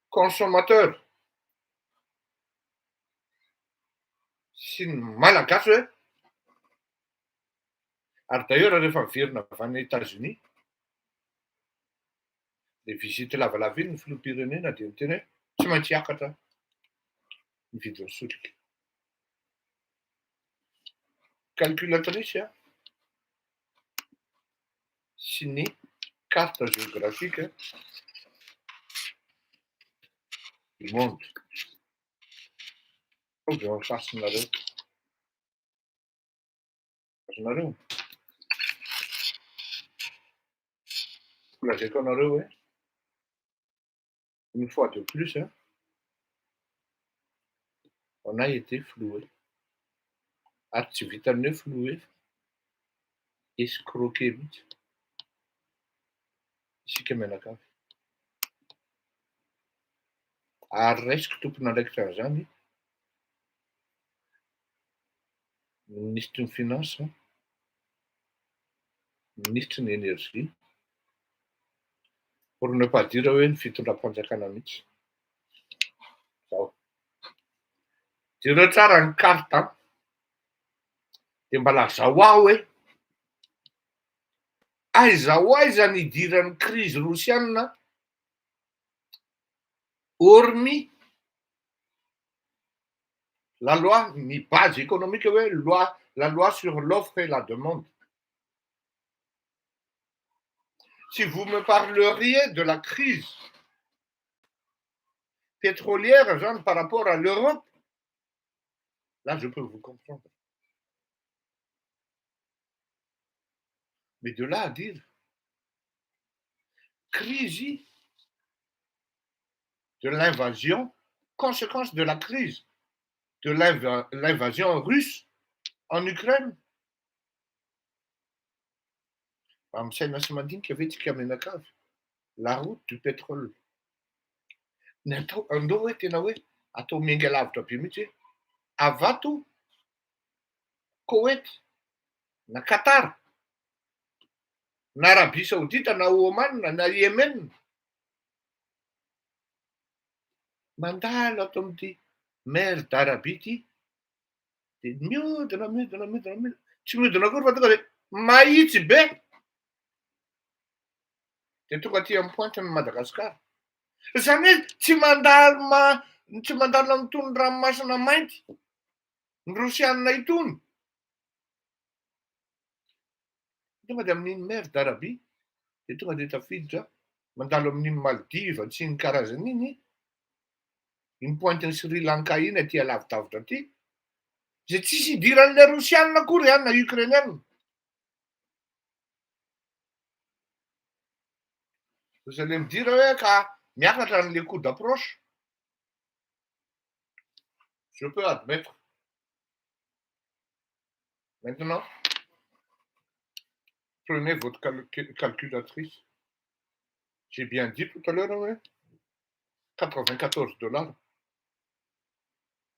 consommateur sy ny malagasy hoe, ary d'ailleurs rehefa miverina avy any États-Unis, le visite lavalava iny ny filoham-pirenena de miteny hoe tsy maintsy hiakatra ny vidin'ny solika. Calculatrice a, sy ny carte géographique du monde. De afasinareo. Azonareo. Lazaiko anareo hoe une fois de plus, on a été floué. Ary tsy vitan'ny hoe floué, escroqué mihitsy. Isika mianakavy. Ary raisiko tompon'andraikitra an'izany, ministre ny finance, ministre ny énergie, pour ne pas dire hoe ny fitondram-panjakana mihitsy. Zao. jereo tsara ny karta dia mba lazahoa hoe aiza ho aiza ny idiran'ny crise rosiana hormis la loi, ny base économique, ouais, la loi sur l'offre et la demande. Si vous me parleriez de la crise pétrolière, genre par rapport à l'Europe, là je peux vous comprendre. Mais de là à dire crise de l'invasion, conséquence de la crise de l'invasion russe en Ukraine. Amsaina sy mandinika vetsika menakavy la route du pétrole. Andao hoe tena hoe atao miainga lavitra be mihitsy hoe avato Koweït na Qatar na Arabie Saoudite na Oman na Yemen mandalo ato amin'ity mer d'Arabie ity dia miodina tsy miodina akory fa tonga dia mahitsy be dia tonga aty amin'ny pointiny Madagasikara. Zany hoe tsy mandalo amin'itony ranomasina mainty ny rosianina itony. Tonga dia amin'iny mer d'Arabie dia tonga dia tafiditra mandalo amin'iny Maldives sy ny karazan'iny iny pointiny Sri Lanka iny aty alavidavitra aty izay tsisy idiran'ilay rosianina akory na ukrainienne. Vous allez me dire hoe ka miakatra an'ilay coup d'approche. Je peux admettre. Maintenant, prenez votre calculatrice. J'ai bien dit tout à l'heure, ouais, $94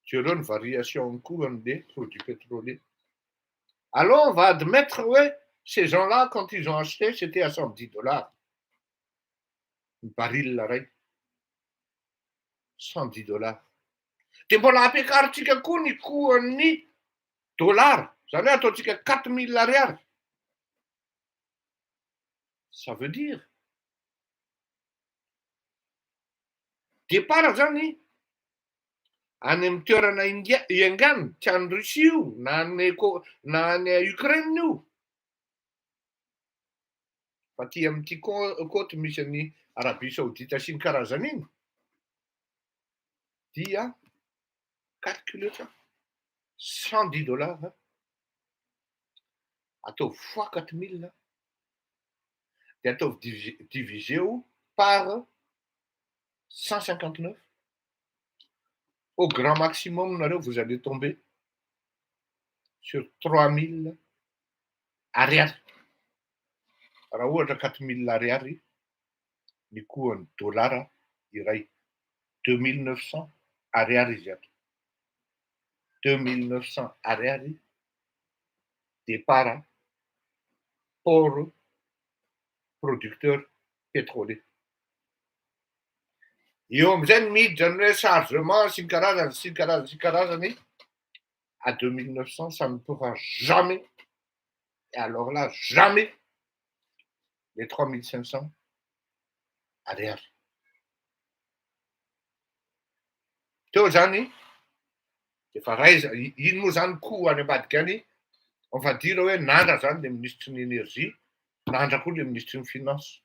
sur une variation en cours des produits pétroliers. Alors, on va admettre, ouais, ces gens-là, quand ils ont acheté, c'était à $110. Un baril l'arrêt. $110. Dia mbola ampiakarintsika koa ny koan'ny dollar. Zany hoe ataontsika 4000 ariary. Ça veut dire départ zany any amin'ny toerana iangany tsy any Russie io na any Ukraine io fa ty amin'ity côte misy any Arabie Saoudite sy ny karazan'iny dia calculez ça $110 atao fois 4000 dia atao divisé par 159. Au grand maximum, vous allez tomber sur 3000 ariary. Raha ohatra 4000 ariary ny coût dollar iray 2900 ariary izy ato. 2900 ariary départ port producteur pétrolier. Eo amin'izay ny miditra ny hoe chargement sy ny karazany à 2900, ça ne pourra jamais, et alors là, jamais les 3500 ariary. Teo zany efa raiza iny moa zany coût any ambadika any, on va dire hoe nandra zany le ministre ny énergie, nandra koa le ministre ny finance.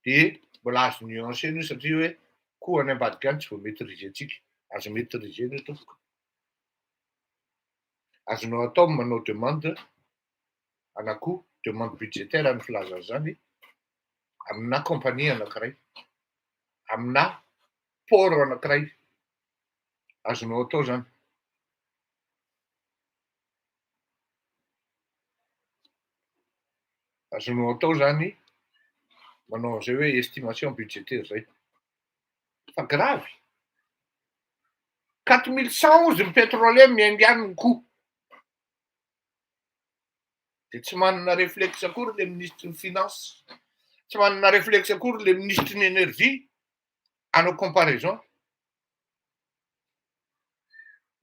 Dia mbola azo nuancer io satria hoe coût any ambadika any tsy vao maîtriser antsika, azo maîtriser ny tompoko. Azonao atao manao demande anakoho, demande budgétaire ny filaza zany amina compagnie anankiray, amina port anankiray, azonao atao zany. Azonao atao zany manao an'izay hoe estimation budgétaire zay. Fa grave. 4111 ny pétrolier miaingany ny coût. Dia tsy manana réflexe akory le ministre ny finance, tsy manana réflexe akory le ministre ny énergie, hanao comparaison.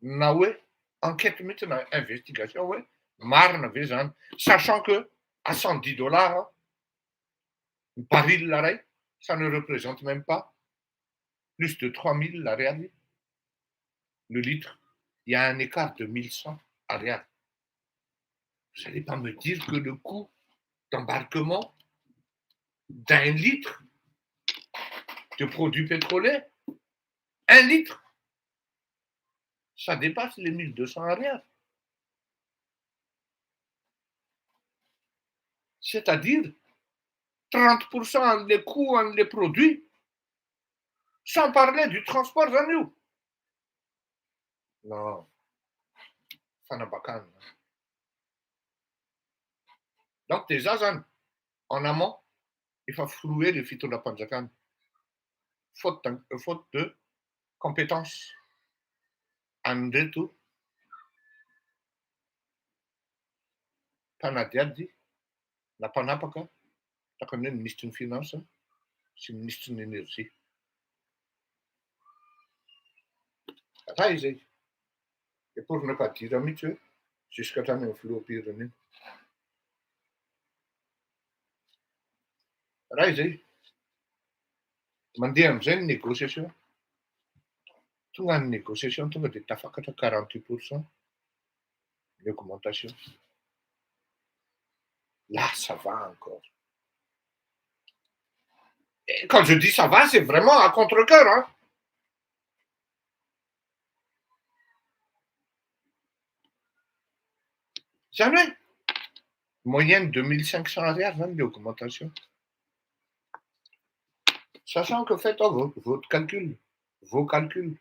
na hoe enquête mihitsy na investigation hoe marina ve zany sachant que à $110 le baril l'arrêt, ça ne représente même pas plus de 3000 l'ariary le litre. Il y a un écart de 1100 ariary. Vous n'allez pas me dire que le coût d'embarquement d'un litre de produits pétroliers, 1 litre, ça dépasse les 1200 ariary. C'est-à-dire 30% des coûts en les produits, sans parler du transport en nous. Non, ça n'a pas qu'un. Donc, déjà, en amont, il faut flouer les phytolapanjakan, faute de compétences. En tout, Panadiadi, la Panapaka, la connaît le ministre des Finances, c'est le ministre de l'Énergie. Raisé. Et pour ne pas dire amitié, jusqu'à temps un flou au Pyrénées. Raisé. Mandiam zen négociation. Tout en négociation, tout est à 48% d'augmentation. Là, ça va encore. Et quand je dis ça va, c'est vraiment à contre-cœur. Hein? Jamais. Moyenne de 1500 arrière, même d'augmentation. Sachant que faites votre calcul, vos calculs.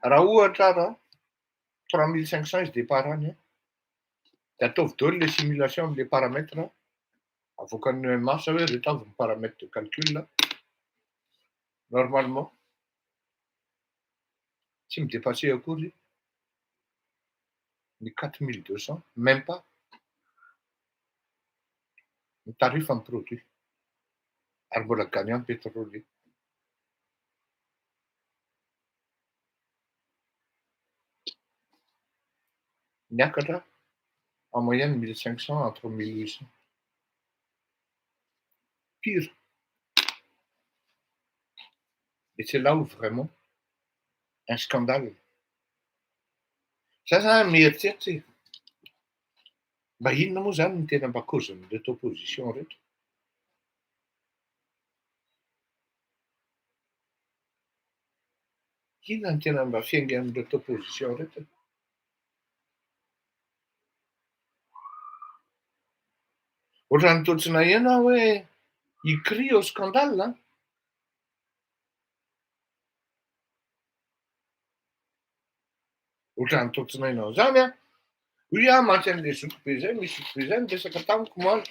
Alors, 3500 c'est des paramètres. Tu les simulations des paramètres. Il faut qu'on ait masse de temps de paramètres de calcul. Là. Normalement, si je me dépassais au cours, les 4200, même pas. Le tarif en produit. Arbre la gagnant pétrolier. Nyakata, en moyenne 1500 entre 1800. Pire. Et c'est là où vraiment un scandale. Ça, c'est un métier, tu sais. Bah, il ne nous a pas cause de ton position. Il n'a pas fait de ton position. Ohatrany totrina iana hoe hicrie au scandale. Hein? Ohatrany totrinainao zany a. Oui, mantsy an'le zokibe zay, misy zokibe zay miresaka tamiko moa.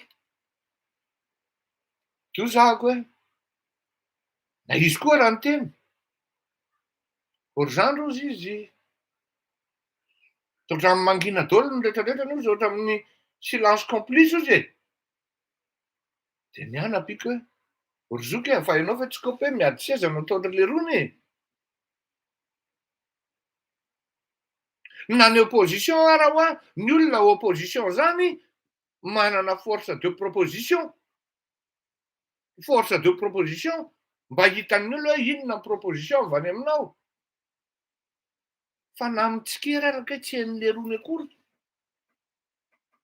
To zahako hoe na izy koa raha ny teny. Ohatr'izany rozy izy. Ohatrany mangina daholo ny rehetrarehetra no izy, ohatra amin'ny silence complice izy e. Dia niana apika hoe ry zoky e, fa ianao fa tsy kopy hoe miady seza no ataon'le rony. Na ny opposition ara hoa, ny olona opposition zany manana force de proposition. Force de proposition mba hitan'ny olona hoe inona ny proposition avy any aminao. Fa na mitsikera araka hoe tsy hain'le rony akory.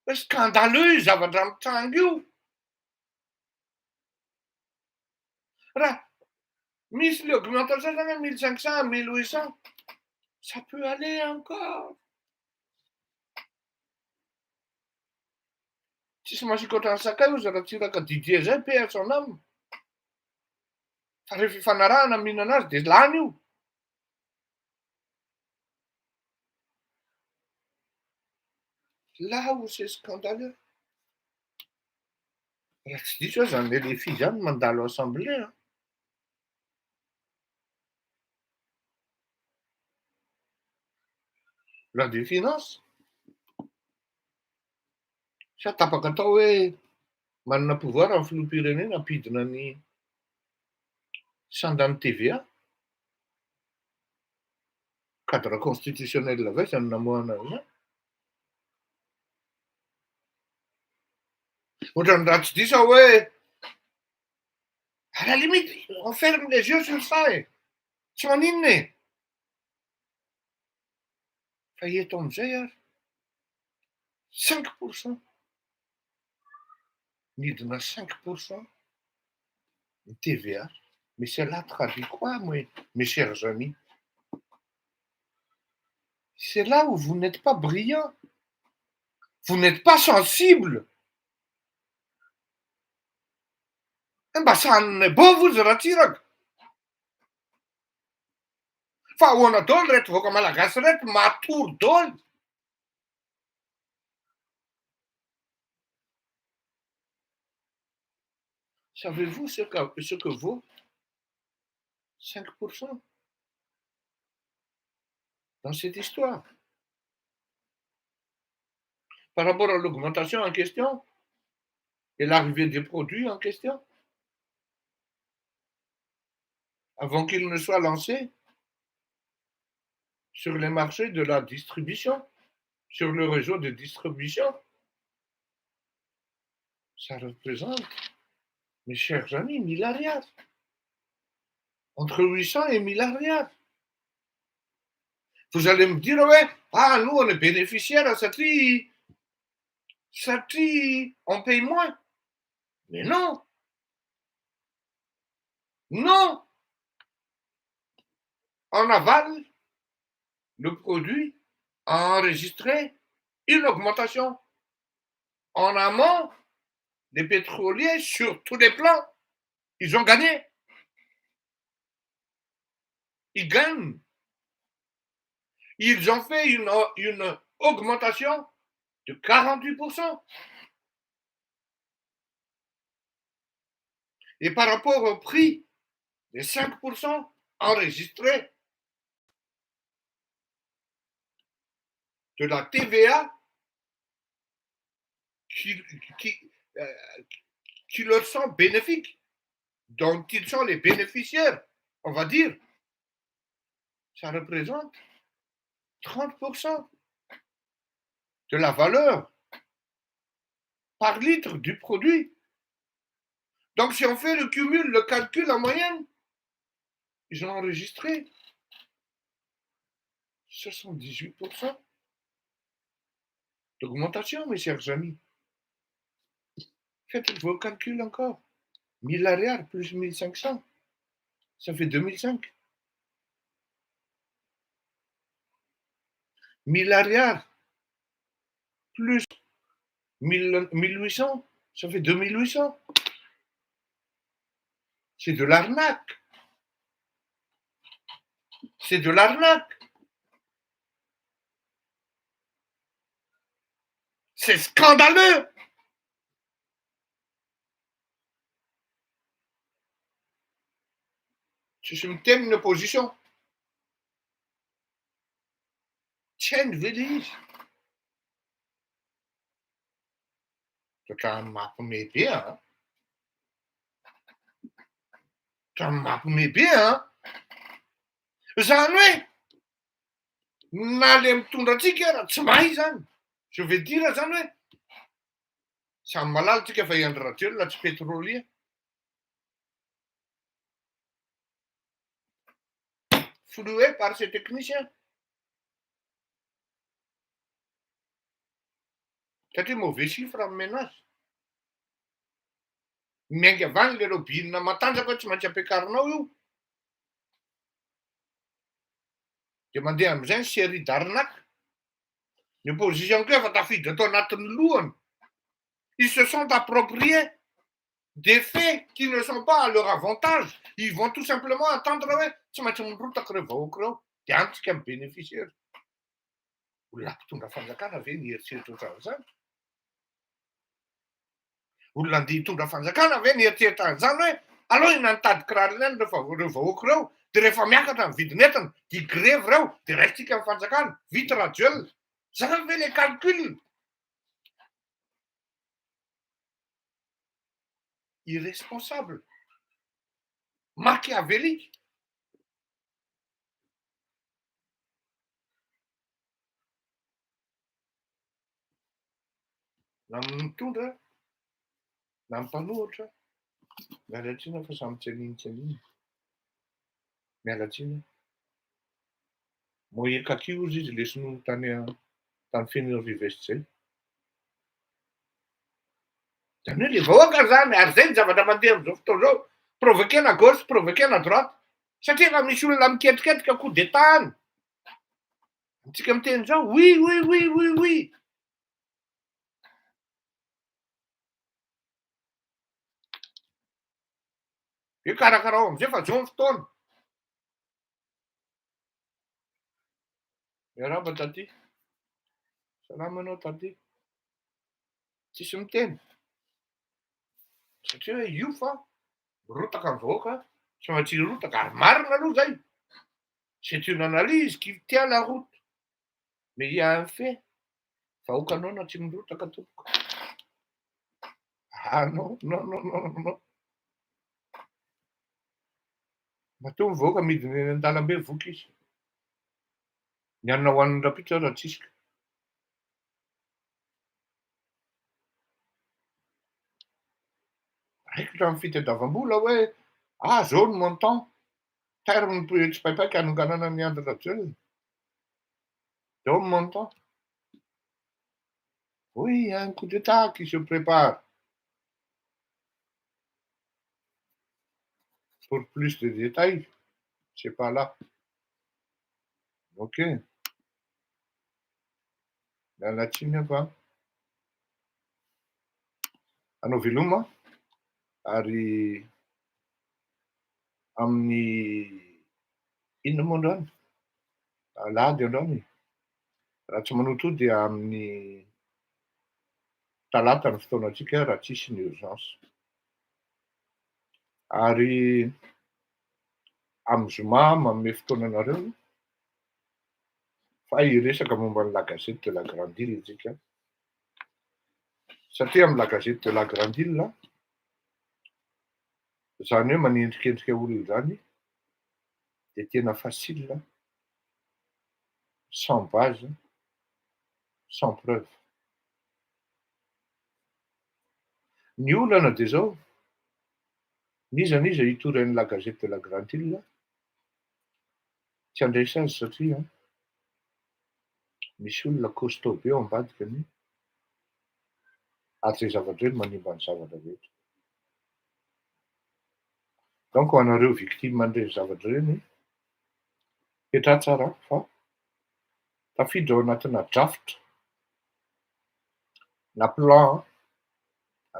Hoe scandaleux zavatra mitranga io. Raha misy le augmentation zany 1500, 1800, ça peut aller encore. Tsisy masika ohatrany sakay ozy raha tsy raka Didier zay paix à son âme. Fa rehefa ifanarahana mihinana azy dia lany io. Là où c'est scandaleux. Raha tsy diso hoe zany le filles zany mandalo assemblée. Hein? La des finances. Sa tapaka atao hoe manana pouvoir amin'ny filoham-pirenena ampidina ny sandany TVA. cadre constitutionnel avy zany namoana azy. Ohatrany raha tsy diso aho hoe à la limite, on ferme les yeux sur ça e. Tsy maninona e. Fa eto am'izay ary 5%. Midina 5% de TVA. Mais cela traduit quoi, mes chers amis? C'est là où vous n'êtes pas brillant. Vous n'êtes pas sensible. Mba sanona bo vous ratsiraka. Fa ahoana daholo reto vahoaka malagasy reto matory daholo. Savez-vous ce que vaut 5% dans cette histoire? Par rapport à l'augmentation en question et l'arrivée des produits en question, avant qu'ils ne soient lancés sur les marchés de la distribution, sur le réseau de distribution, ça représente, mes chers amis, milliards. Entre 800 et milliards. Vous allez me dire, ouais, nous on est bénéficiaires à cette vie, on paye moins. Mais non. Non. En aval, le produit a enregistré une augmentation. En amont, les pétroliers, sur tous les plans, ils ont gagné. Ils gagnent. Ils ont fait une augmentation de 48%. Et par rapport au prix des 5% enregistrés de la TVA qui leur sont bénéfiques, dont ils sont les bénéficiaires, on va dire, ça représente 30% de la valeur par litre du produit. Donc si on fait le cumul, le calcul en moyenne, ils ont enregistré 78% d'augmentation, mes chers amis. Faites vos calculs encore. Milliards plus 1500, ça fait 2005. Milliards plus 1800, ça fait 2800. C'est de l'arnaque. C'est de l'arnaque. C'est scandaleux. Je me thème une position. Tiens, village. C'est quand même ma première bien. Quand même ma première bien. Zany hoe nale mitondra antsika raha tsy mahay zany. Je vais dire zany hoe samy malala tsika fa hiandry radio na tsy pétrolier. Floué par ces techniciens. Satria mauvais chiffre amin'ny menazy. Miainga avany le robinina matanjaka hoe tsy maintsy ampiakarinao io. De mandeha am'izay ny série d'arnaque. Ny opposition ko efa tafiditra atao anatin'ny lohany. Ils se sont appropriés des faits qui ne sont pas à leur avantage. Ils vont tout simplement attendre hoe tsy maintsy mirotaka ireo vahoaka ireo de antsika amin'ny bénéficiaire. Olona mpitondra fanjakana ve ny heritreritra ohatran'izany? Olona andeha hitondra fanjakana ve ny heritreritra an'izany hoe aleo nantady kiraro ireny ireo vahoaka ireo de rehefa miakatra ny vidin'entana de grève ireo de raisitsika amin'ny fanjakana vita radio. Zany ve les calculs? Irresponsable, machiavélique. na mitondra na mpanohatra mialatsina fa samy tsaninitsaniny mialatsina moekakiozy izy lesinono tany fenorivesto zay zany hoe le vahoaka zany ary zay ny zavatra mandeha am'izao fotoana zao provoquer à gauche provoquer à droite satria efa misy olona miketriketrika coup d'état any antsika miteny zao oui e karakarao am'izay fa zao ny fotoana miaraba taty salama anao taty tsisy miteny satria hoe io fa rotaka ny vahoaka tsy maintsy rotaka ary marina aloha zay c'est une analyse qui tient la route mais il y a un fait vahoakanao na tsy mirotaka tompoko non matoa mivahoaka midiny eny an-dalambe voky izy ny anona hoan'ny rapitra raha tsisika raikitra amin'ny fitadiavam-bola hoe zao ny montant terme tsipaipaika anonganana ny andro ratsy zao ny montant oui il y a un coup d'état qui se prépare pour plus de détails c'est pas là ok mialatsiny fa anao veloma ary amin'ny inona moa androany alahady androany raha tsy manoto dia amin'ny talata ny fotoanatsika raha tsisy ny urgence ary amin'ny zoma manome fotoana anareo fa hiresaka momba ny la gazette de la grande île tsika satria amin'ny la gazette de la grande île zany hoe manendrikendrika olona zany de tena facile sans base sans preuve ny olana de zao niza hitoran'ny la gazette de la grande île tsy andraisa azy satria misy olona costaud be ao ambadikany ary zay zavatra hoe manimba ny zavatra rehetra donc ho anareo victime an'ireny zavatra ireny petraha tsara fa tafiditra ao anatina drafitra na plan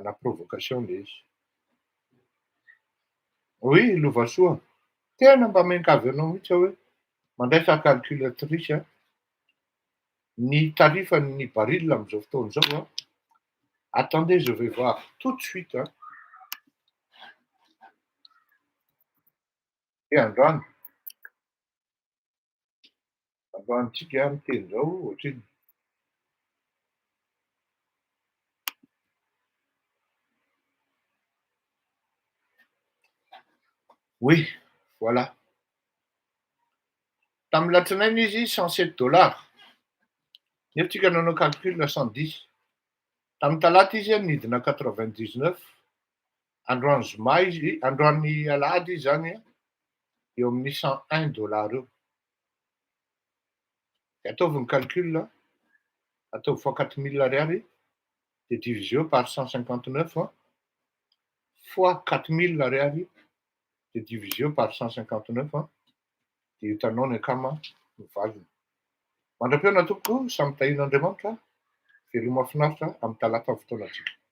na provocation le izy oui lovasoa tena mba miankavy anao mihitsy hoe mandraisa calculatrice ny tarifan'ny baril am'izao fotoana zao attendez je vais voir tout de suite androany androanytsika miteny zao ohatriny oui voilà tamin'ny latsinainy izy $107 neftsika nanao calcul 110 tamin'ny talata izy nidina 99 androany zoma izy androany alahady izy zany eo amin'ny $101 eo de ataovy calcul ataovy fois 4000 ariary de divisé par 159 fois 4000 ariary de divisé par 159 de hitanao ny akama ny valiny mandram-peona tompoko samy tahin'Andriamanitra veloma mahafinaritra amin'ny talata ny fotoanatsika